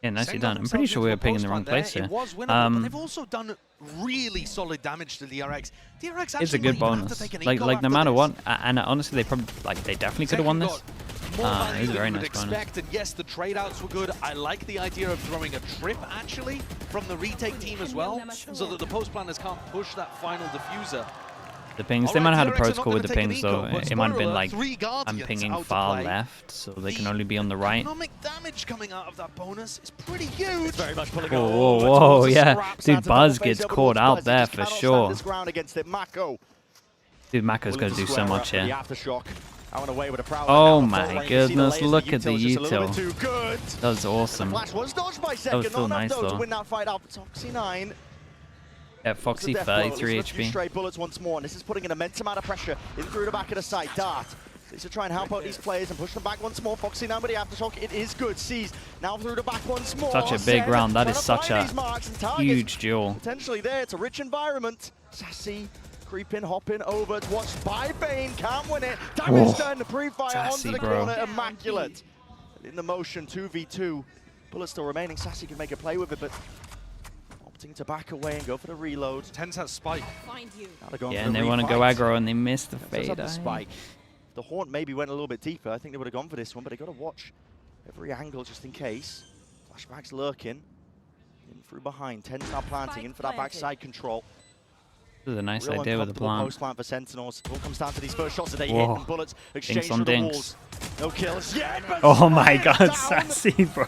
Yeah, nicely done. I'm pretty sure we were picking the wrong place here. It was winnable, but they've also done really solid damage to DRX. DRX It's a good bonus. Like no matter what, and honestly, they definitely could have won this. It was a very nice bonus. And yes, the trade outs were good. I like the idea of throwing a trip actually from the retake team as well, so that the post planners can't push that final diffuser. The pings, they might have had a protocol with the pings though. It might have been like, I'm pinging far left, so they can only be on the right. Economic damage coming out of that bonus is pretty huge. It's very much pulling whoa, whoa, yeah. Dude, Buzz gets caught out there for sure. Dude, Mako's going to do so much here. Oh my goodness, look at the util. That was awesome. That was so nice though. Yeah, Foxy 33 HP. Straight bullets once more, and this is putting an immense amount of pressure in through the back of the site. Dart needs to try and help out these players and push them back once more. Foxy now with the aftershock, it is good. Sees now through the back once more. Such a big round. That is such a huge duel. Potentially there, it's a rich environment. Sassy creeping, hopping over. It's watched by Bane, can't win it. Damage done, the pre-fire onto the corner, immaculate. In the motion, 2v2. Bullets still remaining. Sassy can make a play with it, but to back away and go for the reload. Tens has spike. Yeah, and they want to go aggro and they miss the fade. Spike. The Haunt maybe went a little bit deeper. I think they would have gone for this one, but they got to watch every angle just in case. Flashbacks lurking. In through behind. Tens now planting in for that backside control. This is a nice idea with the plant. Post plant for Sentinels. It all comes down to these first shots that they hit and bullets exchange through the walls. No kills. Yeah, oh my god, Sassy, bro.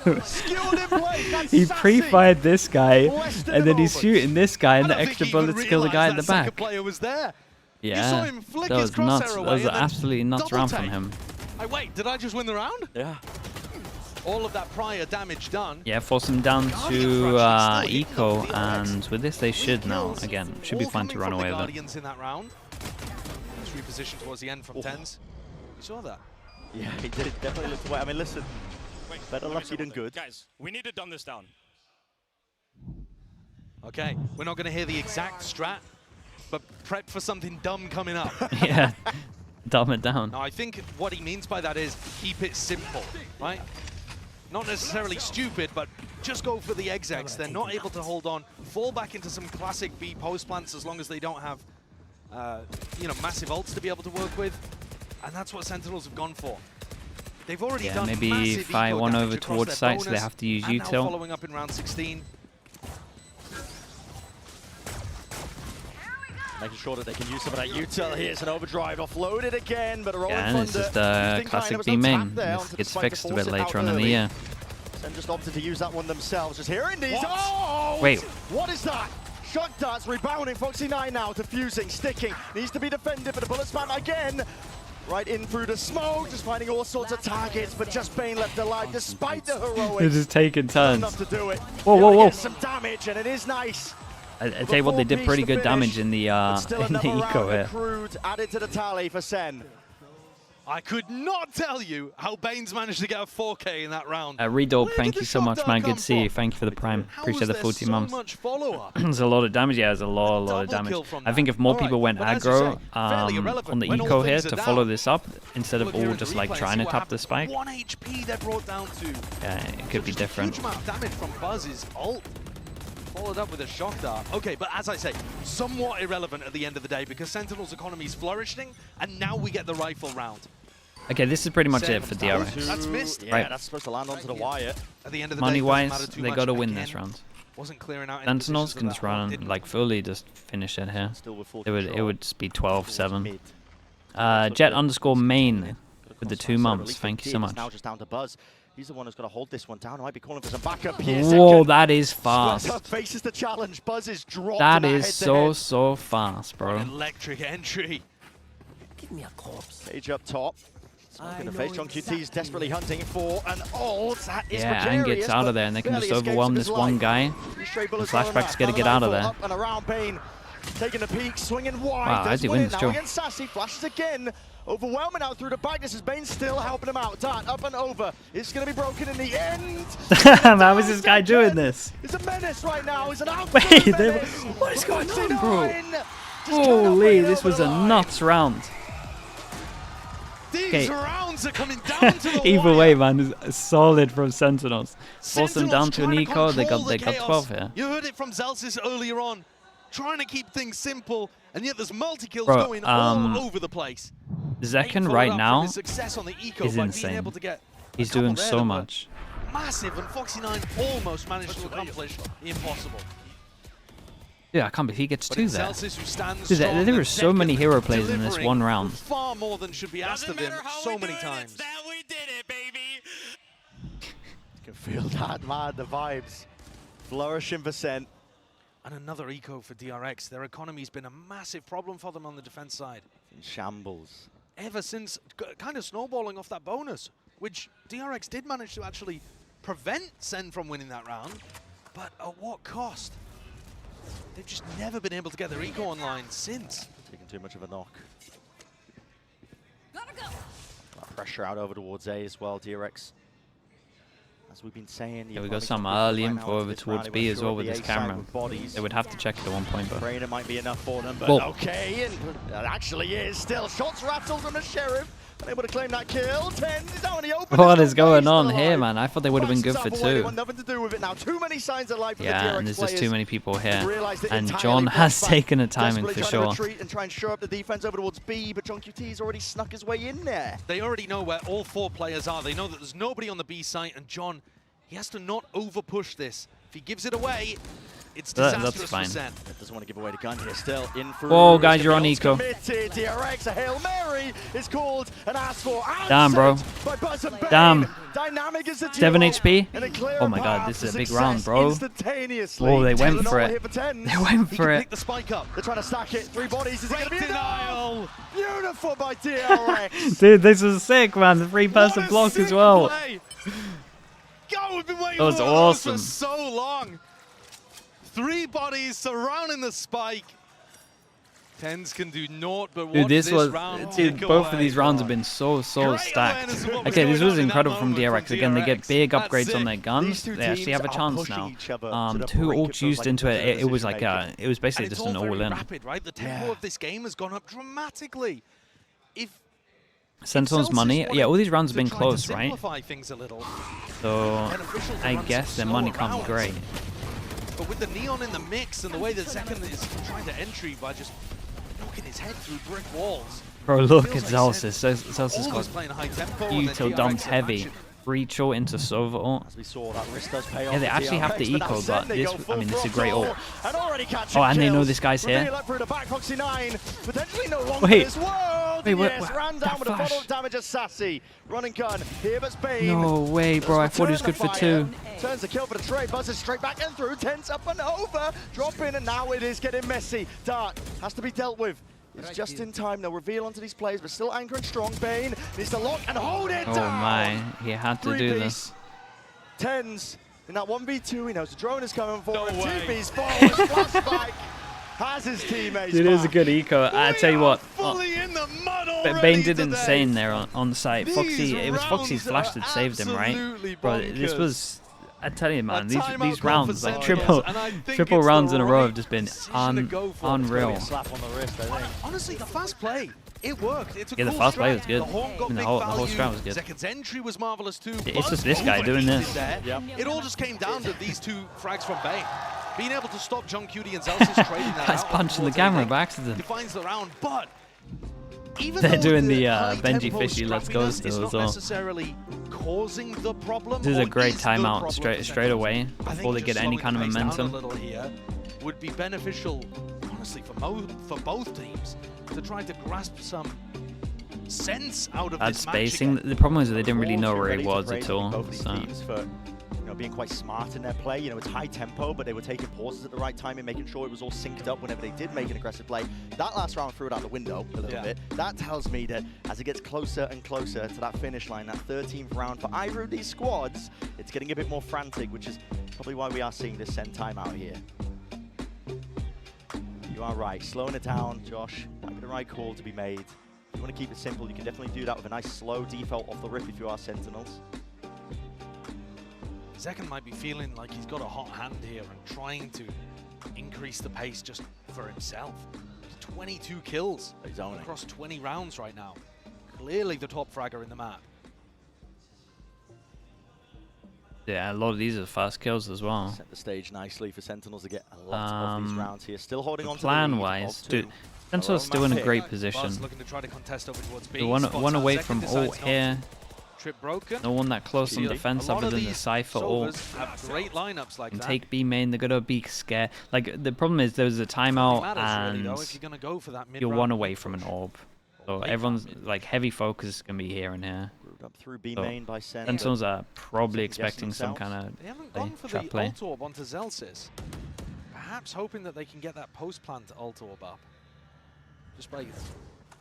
He pre-fired this guy, and then he's shooting this guy, and the extra bullets kill the guy in the back. Yeah, that was nuts. That was an absolutely nuts round from him. Wait, did I just win the round? Yeah. All of that prior damage done. Yeah, force him down to eco, and with this they should now, again, should be fine to run away with it. In that round. Let's reposition towards the end from Tens. You saw that? Yeah, he did. Definitely looked away. I mean, listen, better lucky than good. Guys, we need to dumb this down. Okay, we're not going to hear the exact strat, but prep for something dumb coming up. Yeah, dumb it down. Now, I think what he means by that is keep it simple, right? Not necessarily stupid, but just go for the execs. They're not able to hold on. Fall back into some classic B post plants as long as they don't have, massive ults to be able to work with. And that's what Sentinels have gone for. They've already done maybe fire one over towards site, so they have to use util. Following up in round 16. Making sure that they can use some of that util. Here's an overdrive offloaded again, but a rolling and it's just a classic B main. This gets fixed a bit later on in the year. Sen just opted to use that one themselves. Just hearing these. Oh! Wait. What is that? Shock darts rebounding. Foxy 9 now defusing, sticking. Needs to be defended, but the bullet spam again. Right in through the smoke, just finding all sorts of targets, but just Bane left alive despite the heroics. They're just taking turns. Enough to do it. Whoa, whoa, whoa! Some damage, and it is nice. I tell you what, they did pretty good damage in the eco here. Added to the tally for Sen. I could not tell you how Bane's managed to get a 4K in that round. Redorp, thank you so much, man. Good to see you. Thank you for the prime. Appreciate the 14 months. There's a lot of damage. Yeah, there's a lot of damage. I think if more people went aggro on the eco here to follow this up, instead of all just like trying to tap the spike, 1 HP they're brought down to. Yeah, it could be different. Huge amount of damage from Buzz's ult. Followed up with a shock dart. Okay, but as I say, somewhat irrelevant at the end of the day because Sentinel's economy is flourishing, and now we get the rifle round. Okay, this is pretty much it for DRX. That's missed. Yeah, right. That's supposed to land onto the wire. At the end of the money-wise, they got to win this round. Wasn't clearing out. Sentinels can just run like fully, just finish it here. It would be 12-7. Jet_main with the 2 months. Thank you so much. Now just down to Buzz. He's the one who's got to hold this one down. I might be calling for some backup here. Whoa, that is fast. Faces the challenge. Buzz is dropped. That is so fast, bro. Electric entry. Give me a corpse. Page up top. Smoking the face. John QT is desperately hunting for an ult. That is and gets out of there, and they can just overwhelm this one guy. The flashback's got to get out of there. Up and around Bane. Taking the peak, swinging wide. Wow, as he wins, now against Sassy, flashes again. Overwhelming out through the back. This is Bane still helping him out. Dart up and over. It's going to be broken in the end. How is this guy doing this? It's a menace right now. He's an out. Wait, what is going on, bro? Holy, this was a nuts round. These rounds are coming down to the Either wire. way, man, is solid from Sentinels. Force them down to an Sentinels eco. They trying to got control 12 the here. You heard it from Zelsis earlier on, trying to keep things simple, and yet there's multi-kills Bro, going all over the place. Zekken Followed right up now from his success on the eco is by insane. being able to get He's a couple doing there so that were much. massive, and Foxy9 almost managed to accomplish the impossible. Yeah, I can't believe he gets But 2 it's there. Celsius who stands Dude, strong, there and are so many Zekken hero plays in this delivering one round. far more than should be asked of him so many times. We did it, baby. You can feel that, man. The vibes flourishing for Sen. And another eco for DRX. Their economy's been a massive problem for them on the defense side. In shambles. Ever since kind of snowballing off that bonus, which DRX did manage to actually prevent Sen from winning that round, but at what cost? They've just never been able to get their eco online since. Taking too much of a knock. That pressure out over towards A as well, DRX. As we've been saying, Yeah, we got some early info over towards B as well with this camera. They would have to check it at one point, but... Brainer might be enough for them, but Whoa. okay, and that actually is still. Shots rattled from the Sheriff. Unable to claim that kill. 10 is out in the open. What is going on here, man? I thought they would have been good for 2. Nothing to do with it now. Too many signs of life for the Yeah, DRX and there's just players. too many people here. And entirely John has back. taken a timing Desperately for trying to sure. retreat and try and shore up the defense over towards B, but John QT's already snuck his way in there. They already know where all 4 players are. They know that there's nobody on the B site, and John, he has to not over-push this. If he gives it away, it's disastrous that's fine. for Sen. Doesn't want to give away the gun here. Still in through. Whoa, guys, you're on eco. Committed. DRX, a Hail Mary is called and asked for. Damn, bro. By Buzz and Bane. Damn. Dynamic as a 7 duo, HP? and a clear Oh my god, path this is to a big success round, bro. instantaneously. Whoa, they went Taylor for Noah it. here for 10s. They went He for can it. pick the spike up. They're trying to stack it. 3 bodies. Is it going to be Denial. enough? Beautiful by DRX. Dude, this was sick, man. The 3-person block as well. Play. God, we've been waiting That was for awesome. those for so long. 3 bodies surrounding the spike. 10s can do naught but Dude, watch this was... round Dude, tick both of away. these rounds have been so Great stacked. awareness of what was Okay, this going was on in that incredible from moment DRX. Again, they get DRX. big That's upgrades on it. their guns. These two They actually teams have a are chance pushing now. each other to the 2 brink ults of used like into it. decision It was like making. it was basically And it's just an all very all-in. rapid, right? The tempo of this game has gone up dramatically. If Sentinel's Celsius money. wanted Yeah, all these rounds have to been try to close, right? simplify things a little, So beneficial to I run guess some their money slower can't be rounds. great. But with the Neon in the mix and the way that Zekken is trying to entry by just knocking his head through brick walls. Bro, look at Feels like Zelsis. Zelsis Always got playing high tempo and then Util DRX dumps are heavy. matching. Breach ult into Sova ult. As we saw, that wrist does pay off. Yeah, they for actually have DRX, the but now eco, Sen, but they this, go I full mean, this is a throttle great ult. And already catching Oh, and they know kills. this guy's here. Reveal up through the back, Foxy9, potentially no longer Wait. this world. Wait, what- Yes, what- ran that down with a flash. follow-up damage as Sassy. Running gun, here but Bane. No way, bro. I thought he was good for 2. Turns the kill for the trade, buzzes straight back and through, 10s up and over, drop in, and now it is getting messy. Dark has to be dealt with. It's just in time, they'll reveal onto these players, but still anchoring strong. Bane needs to lock and hold it Oh down. my, he had to do this. 10s in that 1v2, he knows the drone is coming forward. No way. 2B's forward, flashback, has his teammates It is a back. good eco. I tell you what. Fully in the mud But already Bane did today. insane there on the site. These Foxy, it was Foxy's rounds flash are that saved him, right? absolutely Bro, this bonkers. was, I tell you, man, A these timeout call rounds, for like Sentinels, and I think triple it's rounds the in a row have right just been decision to go for. unreal. Slap on the wrist, I think. Honestly, the fast play, it worked. It's a Yeah, the cool fast play strat. was good. The horn got And the big whole value. strat was good. Zekken's entry was marvelous too. It's Buzz just this guy doing this. overheated there. Yep. It all just came down to these 2 frags from Bane. Being able to stop John Cutie and Zelsis trading that Guy's out punching the towards camera anything by accident. defines the round, but even They're though doing the high Benji tempo Fishy Let's Go scrappiness still is as not well. necessarily causing the problem. This is a or great is the timeout problem straight for straight Sentinels. away I think before they just get any slowing kind of the pace down momentum. a little here would be beneficial, honestly, for both teams to try to grasp some sense out of Bad this match spacing. again. The problem is that they didn't really All know too where he ready to was praise, at I think, all. both of these So. teams for being quite smart in their play. It's high tempo, but they were taking pauses at the right time and making sure it was all synced up whenever they did make an aggressive play. That last round threw it out the window a little bit. That tells me that as it gets closer and closer to that finish line, that 13th round for either of these squads, it's getting a bit more frantic, which is probably why we are seeing this Sen timeout here. You are right, slowing it down, Josh, might be the right call to be made. If you want to keep it simple, you can definitely do that with a nice slow default off the rip if you are Sentinels. Zekken might be feeling like he's got a hot hand here and trying to increase the pace just for himself. 22 kills He's owning. across 20 rounds right now. clearly the top fragger in the map. Yeah, a lot of these are fast kills as well. Set the stage nicely for Sentinels to get a lot of these rounds here. Still holding on to the plan-wise, dude, Sentinels still in a great position. Looking to try to contest over towards B. The one away from ult here. Trip broken. No one that close on defense other than the Cypher ult. Have great lineups like And that. take B main, they're gonna be scared. Like the problem is there was a timeout and you're one away from an orb. So everyone's like heavy focus is gonna be here and here. Up through B main by Sen. Sentinels are probably expecting some kind of They haven't gone for the ult orb onto Zelsis. Perhaps hoping that they can get that post plant ult orb up. Just by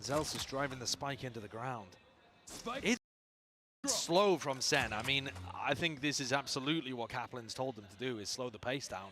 Zelsis driving the spike into the ground. It's slow from Sen. I mean, I think this is absolutely what Kaplan's told them to do, is slow the pace down.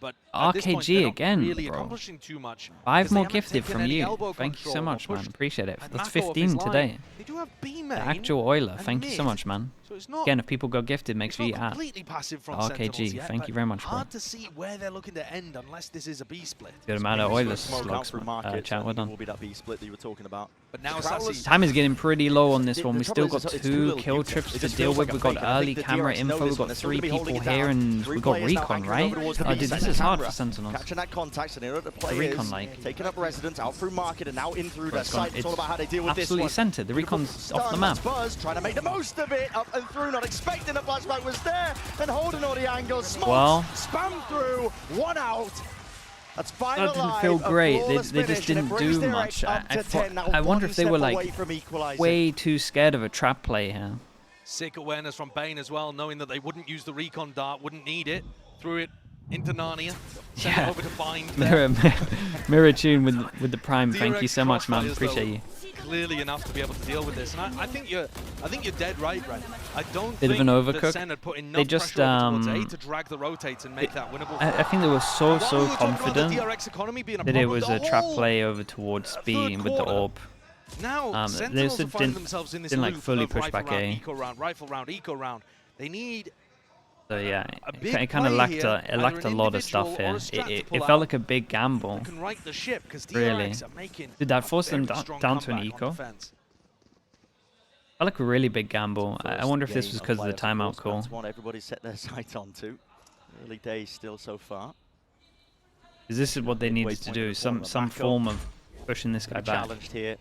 But RKG again, really bro. Accomplishing too much 5 more gifted from you. Thank you so much, man. Appreciate it. That's 15 today. They do have B main, The actual Oiler. Thank you so mid. much, man. So it's not, Again, if people go gifted, make sure you add passive from RKG. Yet, Thank you very much, bro. hard to see where they're looking to end unless this is a B split. Good amount of Oilers Smoke out slugs, through man. market. Chat, well done. Will be that B split that you were talking about. But now Time is getting pretty low on this one. We The still trouble got is it's 2 little kill Utah. trips It to just deal feels with. like We've a got fake, and I early think the camera DRX info. know We've this one. got They're still 3 gonna be people holding it here, down. and 3 we've got players now recon, anchored right? over towards the Oh, B dude, side this of is the hard for camera. Sentinels. Catching that context, and the players recon, like, taking up residence out through market and now in through their it's gone. site. It's all about how they deal with this Absolutely one. centered. The recon's off the map. Buzz trying to make the most of it, up and through, not expecting the flashback was there, and holding all the angles. Smokes, Well, spam through, 1 out. That's 5 that didn't alive, feel a great. flawless They just finish, and it didn't brings do DRX much. up to 10, now I wonder one if they were step away like from equalizing. way too scared of a trap play here. Sick awareness from Bane as well, knowing that they wouldn't use the recon dart, wouldn't need it. Threw it into Narnia. Sent it over to Bind. Mirror tune with the prime. Thank you DRX so much, man. crossfires, Appreciate though, you. Clearly enough to be able to deal with this, and I think you're dead right, Red. I don't Bit of think an that overcook. Sen had put enough They just pressure over towards A to drag the rotates and make that winnable. I think they were so While we were talking about the confident DRX economy being a that it problem, was the a trap whole play over towards B third with the quarter, orb. Now, They Sentinels just are finding didn't themselves in this like loop fully of push rifle back round, A. eco round, rifle round, eco round. They need So yeah, big it kind of play lacked here, it lacked either a an lot of stuff individual or here. a strat to It pull felt out. like a big gamble. can right the ship because DRX Really. are making Did that force them very strong down to an comeback on eco? defense. Felt like a really big gamble. I wonder if this was First because of the game timeout playoffs, call. That's what everybody set their sights on to. Early days still so far. Because this is what they Midway needed to point do. of the some corner, back form of pushing this guy back. Challenged here.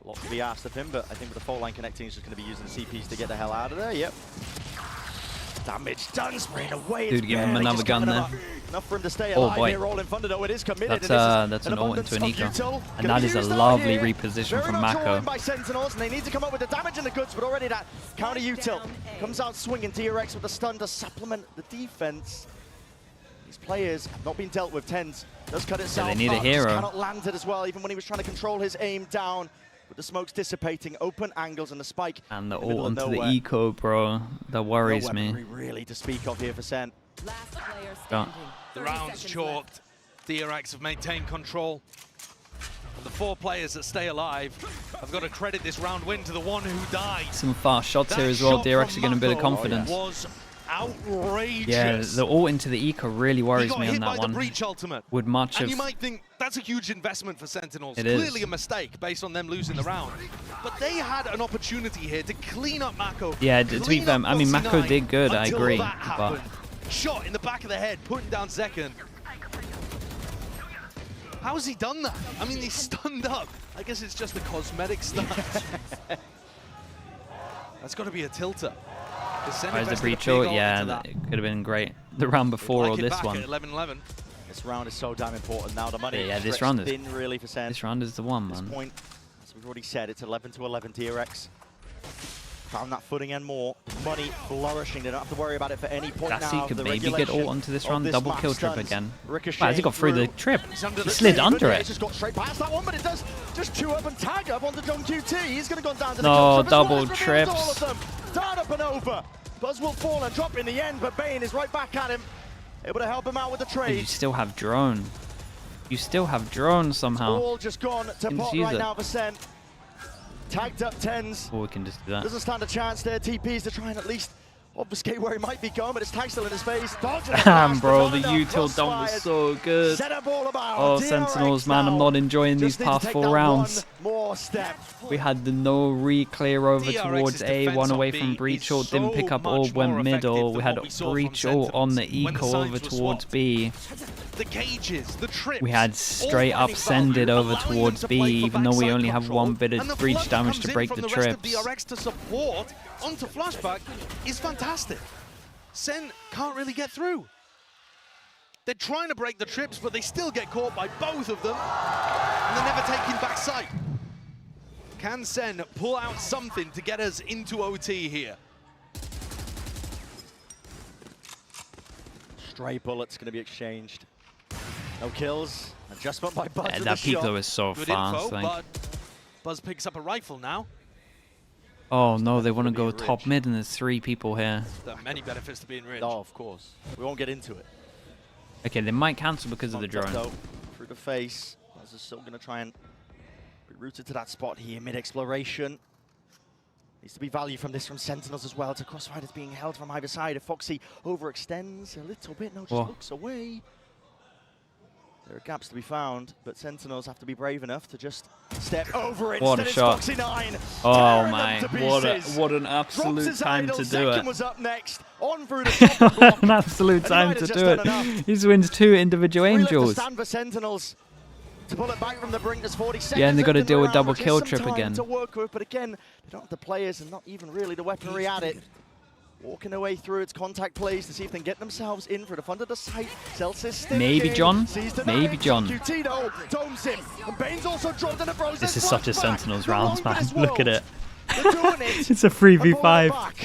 A lot to be asked of him, but I think with the fault line connecting, he's just going to be using CPs to get the hell out of there. Yep. Damage done, spraying away. Dude, give him another gun there. Enough for him to stay Oh, alive boy. here, rolling thunder, though it is committed. That's an ult into an eco. And that is a lovely reposition from Mako. By Sentinels, and they need to come up with the damage and the goods, but already that counter util comes out swinging. DRX with the stun to supplement the defense. These players have not been dealt with. Tens does cut itself. they need a up, hero. just cannot land it as well, even when he was trying to control his aim down. With the smokes dissipating, open angles, and the spike. And the in middle ult of onto the nowhere. eco, bro. That worries No me. weaponry really to speak of here for Sen. Last player Go. standing. The 30 round's seconds chalked. DRX have maintained control. And the 4 players that stay alive have got to credit this round win to the one who died. Some fast shots That here as well. shot DRX from are getting a bit of Mako confidence. was outrageous. Yeah, the ult into the eco really He worries got me hit on by that the one. breach ultimate. Would much And have... you might think that's a huge investment for Sentinels. It Clearly is. a mistake based on them losing the round. But they had an opportunity here to clean up Mako. Yeah, to be clean fair, up I mean, Mako 49 did good, I until agree, that but... happened. Shot in the back of the head, putting down second. How has he done that? I mean, he's stunned up. I guess it's just a cosmetic stunt. That's got to be a tilter. Why is the breach ult? Yeah, it could have been great. The round before or this one. 11-11. This round is so damn important now. The money Yeah, this stretched round is- thin really for Sen. This round is the one, At this man. point, as we've already said, it's 11-11 DRX. Found that footing and more. Money flourishing. They don't have to worry about it for any point Gassy now. could The maybe get regulation ult onto this of round. this Double map kill trip stuns. again. Ricocheting Wow, has he got through the trip? He's under He the slid tree, under Yeah, it. It's just got straight past that one, but it does just chew up and tag up onto John QT. He's going to go down to the No, kill trip as double well. It's revealed all trips. of them. Dart up and over. Buzz will fall and drop in the end, but Bane is right back at him. Able to help him out with the Dude, you trade. still have drone. You still have drone somehow. All just gone to Can pot use right it. now for Sen. Tagged up Tens. Or we can just do that. Doesn't stand a chance there. TPs to try and at least obfuscate where he might be going, but it's tag still in his face. Damn, bro, the util dump was so good. Oh, Sentinels, man, I'm not enjoying these past 4 rounds. We had the no re-clear over towards A, one away from breach ult, didn't pick up ult, went middle. We had breach ult on the eco over towards B. We had straight up sended over towards B, even though we only have 1 bit of breach damage to break the trips. DRX to support onto flashback is fantastic. Sen can't really get through. They're trying to break the trips, but they still get caught by both of them, and they're never taking back sight. Can Sen pull out something to get us into OT here? Stray bullets going to be exchanged. No kills. Adjustment by Buzz. That Pico is so Good fast. info, Like. but Buzz picks up a rifle now. Oh no, they want to go top mid and there's 3 people here. There are many benefits to being rich. Oh, of course. We won't get into it. Okay, they might cancel because of the drone. Though, through the face. Buzz is still going to try and be rooted to that spot here mid-exploration. Needs to be value from this from Sentinels as well. To Crossfighters being held from either side. If Foxy overextends a little bit, no, just looks away. There are gaps to be found, but Sentinels have to be brave enough to just step over it. What a shot. Foxy 9. Oh my, what an absolute time to do it. Was up next, on through the An absolute time to do it. He wins 2 individual angels. For Sentinels to pull it back from the brink. There's 40 seconds. Yeah, and they got to deal with double kill kill trip again. To work with, but again, they don't have the players and not even really the weaponry at it. Walking their way through its contact plays to see if they can get themselves in for the front of the site. Celsius maybe John. Maybe John. This is such a Sentinels round, man. Look at it. It's a 3v5.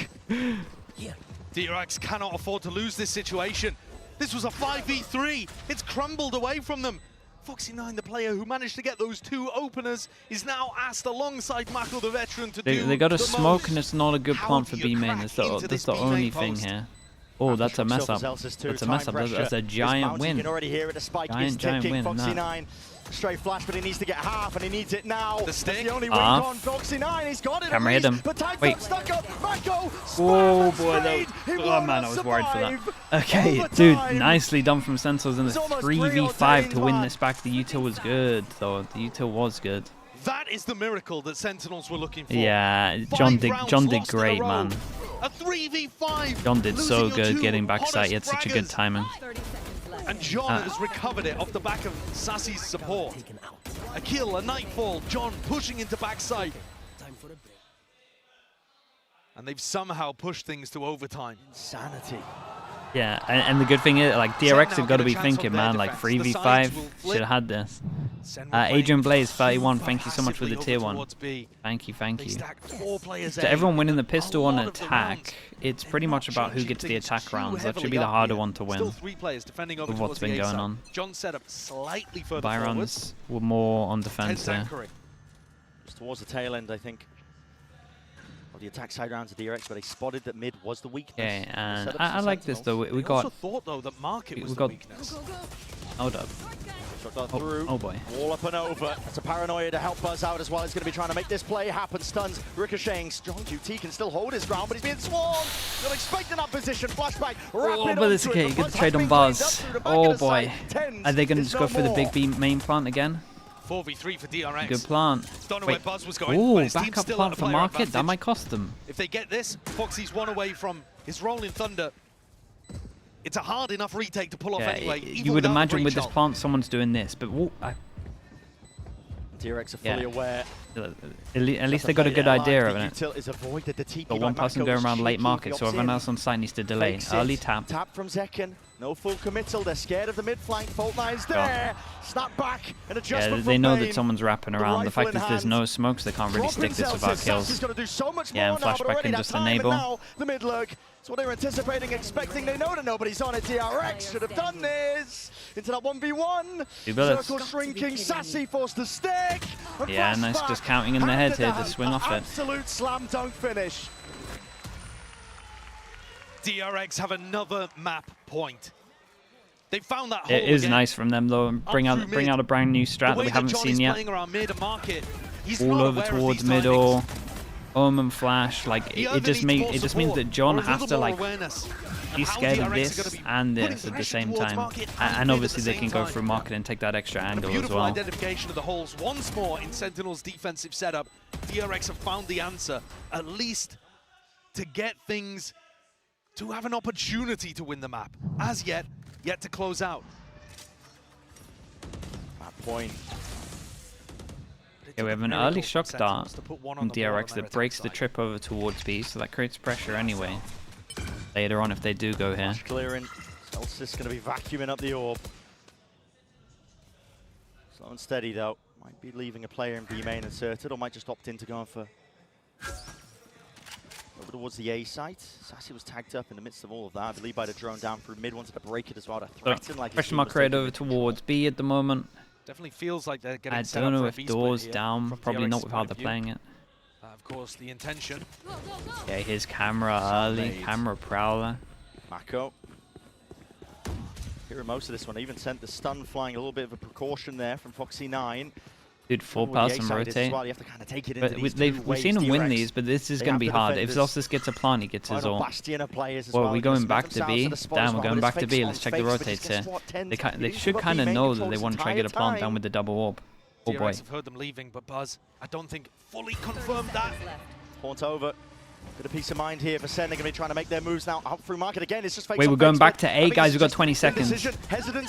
DRX cannot afford to lose this situation. This was a 5v3. It's crumbled away from them. Foxy 9, the player who managed to get those 2 openers, is now asked alongside Mako, the veteran, to do They got a the smoke, most. and it's not a good plant for B main. That's the only thing here. Oh, that's a mess up. That's a mess up. That's a giant win. Giant win. Foxy 9. Straight flash, but he needs to get half, and he needs it now. The stick. The only on Foxy 9. He's got it. Camera hit him. Wait. Oh boy, oh man, I was worried for that. Okay, dude, nicely done from Sentinels in the 3v5 to win this back. The util was good, though. The util was good. That is the miracle that Sentinels were looking for. Yeah, John did great, man. A 3v5. John did so good getting backside. He had such a good timing. And John has recovered it off the back of Sassy's support. A kill, a nightfall, John pushing into backside. And they've somehow pushed things to overtime. Insanity. Yeah, and the good thing is, like, DRX have got to be thinking, man, like, 3v5 should have had this. Adrian Blaze, 31, thank you so much for the tier 1. Thank you. So everyone winning the pistol on attack, it's pretty much about who gets the attack rounds. That should be the harder one to win with what's been going on. John set up slightly further Byron's were more on defense there. Just towards the tail end, I think. The attack side rounds of DRX, but they spotted that mid was the weakness. Okay, and I like this though. We got. Also thought though that market was the weakness. Hold up. Oh boy. Wall up and over. That's a paranoia to help Buzz out as well. He's going to be trying to make this play happen. Stuns, ricocheting. Strong QT can still hold his ground, but he's being swarmed. Not expecting that position. Flashback. Oh, but it's okay. You get the trade on Buzz. Oh boy. Are they going to just go for the big B main plant again? 4v3 for DRX. Good plant. Don't know where Buzz was going. Ooh, backup plant for market. Advantage. That might cost them. If they get this, Foxy's 1 away from his rolling thunder. It's a hard enough retake to pull off anyway. You would imagine with this plant, someone's doing this, but DRX are fully aware. At least they got a good idea of it. But one person going around late market, so everyone else on site needs to delay. Early tap. Tap from Zekken. No full committal. They're scared of the mid flank. Fault line's there. Snap back. An adjustment. Yeah, they know that someone's wrapping around. The fact that there's no smokes, they can't really stick this without kills. Yeah, and flashback can just enable. The mid lurk. It's what they were anticipating, expecting. They know that nobody's on it. DRX should have done this. Into that 1v1. Circle shrinking. Sassy forced to stick. Yeah, nice just counting in the head here to swing off it. Absolute slam dunk finish. DRX have another map point. They found that hole. It is nice from them though, and bring out a brand new strat that we haven't seen yet. All over towards middle. Omen flash, like it just means that John has to like be scared of this and this at the same time, and obviously they can go through market and take that extra angle as well. Identification of the holes once more in Sentinel's defensive setup. DRX have found the answer, at least to get things, to have an opportunity to win the map. As yet to close out. That point. Yeah, we have an early shock dart from DRX that breaks the trip over towards B, so that creates pressure anyway. Later on, if they do go here. Clearing. Celsius going to be vacuuming up the orb. Slow and steady though. Might be leaving a player in B main inserted, or might just opt in to go for over towards the A site. Sassy was tagged up in the midst of all of that. I believe by the drone down through mid, wanted to break it as well to threaten like question mark right over towards B at the moment. Definitely feels like they're getting I don't know if doors down, probably not with how they're playing it. Of course, the intention. Yeah, his camera early, camera prowler. Mako. Hearing most of this one, even sent the stun flying, a little bit of a precaution there from Foxy9. Dude, full pass and rotate. Well. You have to kind of take it but we've seen him win these, but this is going to be hard. If Celsius gets a plant, he gets his ult. Well, we're going back to B. Damn, we're going back to B. Let's check the rotates here. They should kind of know that they want to try and get a plant down with the double orb. Oh boy. I've heard them leaving, but Buzz, I don't think fully confirmed that. Haunt over. Bit of peace of mind here for SEN. They're going to be trying to make their moves now out through market again. It's just wait, we're going back to A, guys. We've got 20 seconds.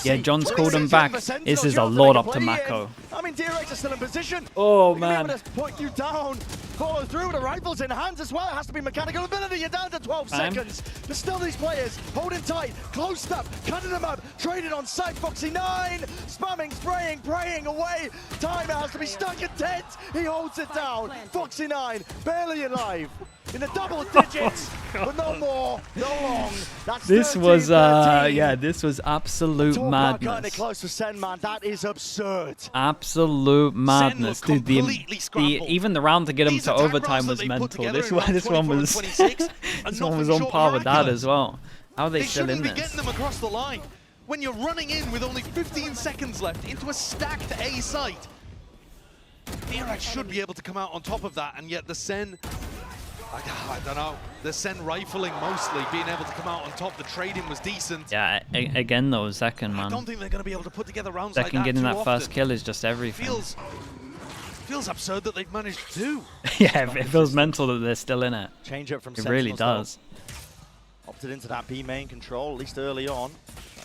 Yeah, John's called him back. This is a lot up to Mako. I mean, DRX is still in position. Oh, man. Put you down. Follow through with the rifles in hands as well. It has to be mechanical ability. You're down to 12 seconds. There's still these players holding tight, closed up, cutting them up, trading on site. Foxy9, spamming, spraying, praying away. Timeout has to be stuck in tent. He holds it down. Foxy9, barely alive. In the double digits, but no more, no long. That's this was, yeah, this was absolute madness. Close to SEN, man. That is absurd. Absolute madness, dude. Even the round to get him to overtime was mental. This one was on par with that as well. How are they still in this? Getting them across the line when you're running in with only 15 seconds left into a stacked A site. DRX should be able to come out on top of that, and yet the SEN. I don't know. The SEN rifling mostly, being able to come out on top. The trading was decent. Yeah, again though, second, man. I don't think they're going to be able to put together rounds like that. Second getting that first kill is just everything. Feels absurd that they've managed to do. Yeah, it feels mental that they're still in it. Change up from it really does. Opted into that B main control, at least early on.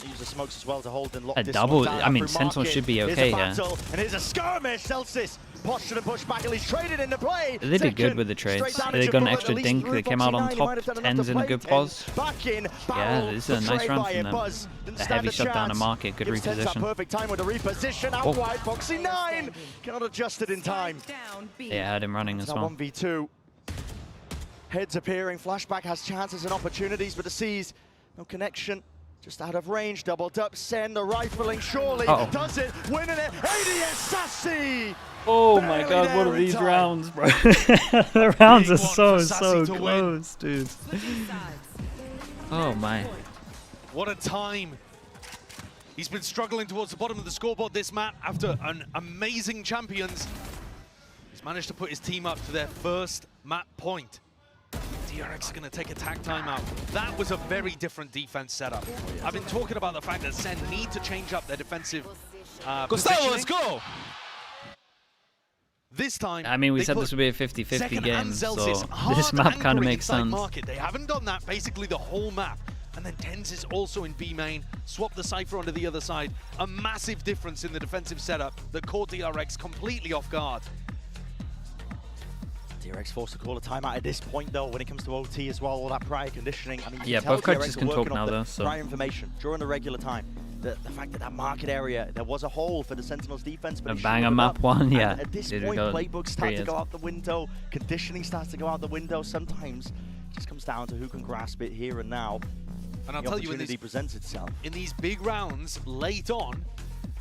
Use the smokes as well to hold and lock this double. One down. I mean, Sentinel should be okay here. And here's a skirmish. Celsius postured and pushed back. He's traded into play. They did good with the trades. They got an extra dink. They came out on top. 10's in a good pause. Yeah, this is a nice run from them. The heavy shutdown of market. Good reposition. Perfect time with the reposition. Out wide, Foxy9 cannot adjust it in time. Yeah, I had him running as well. 1v2. Heads appearing. Flashback has chances and opportunities, but the C's no connection. Just out of range, doubled up, SEN, the rifling surely does it, winning it, ADS Sassy! Oh my god, what are these rounds, bro? The rounds are so close, dude. Oh my. What a time. He's been struggling towards the bottom of the scoreboard this map after an amazing champions. He's managed to put his team up to their first map point. DRX is going to take attack timeout. That was a very different defense setup. I've been talking about the fact that SEN need to change up their defensive positioning. Let's go! This time, I mean, we said this would be a 50-50 game, so this map kind of makes sense. They haven't done that basically the whole map. And then TenZ is also in B main. Swap the Cypher onto the other side. A massive difference in the defensive setup that caught DRX completely off guard. DRX forced to call a timeout at this point, though, when it comes to OT as well, all that prior conditioning. I mean, yeah, both coaches can talk now, though. So prior information during the regular time. The fact that market area, there was a hole for the Sentinels defense, but a banger map one, yeah. And at this point, playbooks start to go out the window, conditioning starts to go out the window. Sometimes it just comes down to who can grasp it here and now. And I'll tell you, presents itself. In these big rounds late on,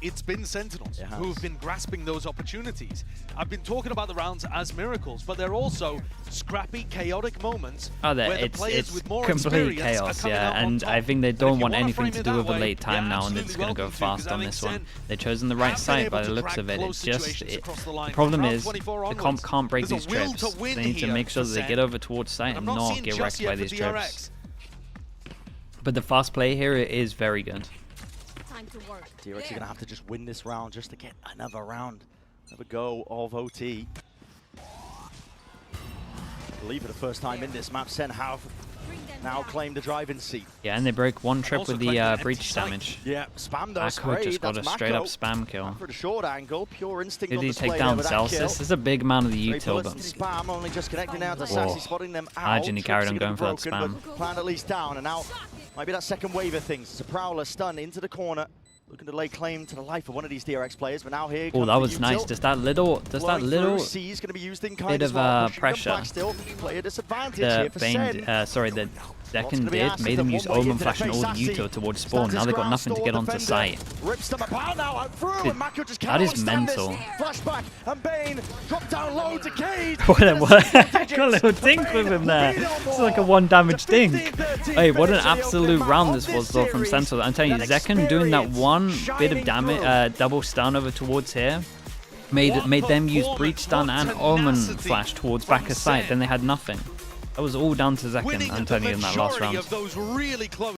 it's been Sentinels It who have been grasping those opportunities. I've been talking about the rounds as miracles, but they're also scrappy, chaotic moments where the players with more complete experience chaos, are coming yeah, out on and top. I think they But if don't you want wanna anything frame to it do that with the way, late time you're now, and it's absolutely going to go welcome to, 'cause fast I on think this one. Sen They've chosen the have right been site able by to the looks drag of it. close It's just situations across the line. the problem From round is 24 the onwards, comp can't break there's these a will trips. to win They need to here make sure for that they Sen. get over towards site and I'm not seeing get just wrecked yet by for these DRX. trips. But the fast play here is very good. DRX are going to have to just win this round just to get another round, another go of OT. I believe for the first time in this map, Sen have now claimed the driving seat. Yeah, and they break one trip also with the claimed an empty breach site. damage. Yeah, spam those Mako just got a That's straight up Mako. spam kill. For the short angle, pure instinct Did on he display take there down with that kill. Celsius? There's a big amount of the Great util, bullets but spam, only just connecting now to Whoa. Sassy, spotting them out. Imagine he carried on Trips are going for that gonna be spam. broken, but planned at least down, and now might be that second wave of things. It's a Prowler stun into the corner, looking to lay claim to the life of one of these DRX players, but now here oh, comes that the was util. nice. Just that little C is going to be used in kind bit as of well, pushing them pressure. back still. Player disadvantage the here for Sen. Bane, sorry, the Decken gonna be did asked made is them the use one way Omen into Flash and the all the face. util towards spawn. Stands Now they've got ground, nothing to store get onto defender. site. Rips them apart now, out through, Dude, and Mako just that cannot is withstand this. mental. Flashback, and Bane drop down low to Cade. What got a little dink with him there. It's like a 1 damage dink. Hey, what an absolute round this was though from Sentinel. I'm telling you, Zekken doing that one bit of damage, double stun over towards here, made them use breach stun and Omen Flash towards back of site. Then they had nothing. That was all down to Zekken, I'm telling you, in that last round.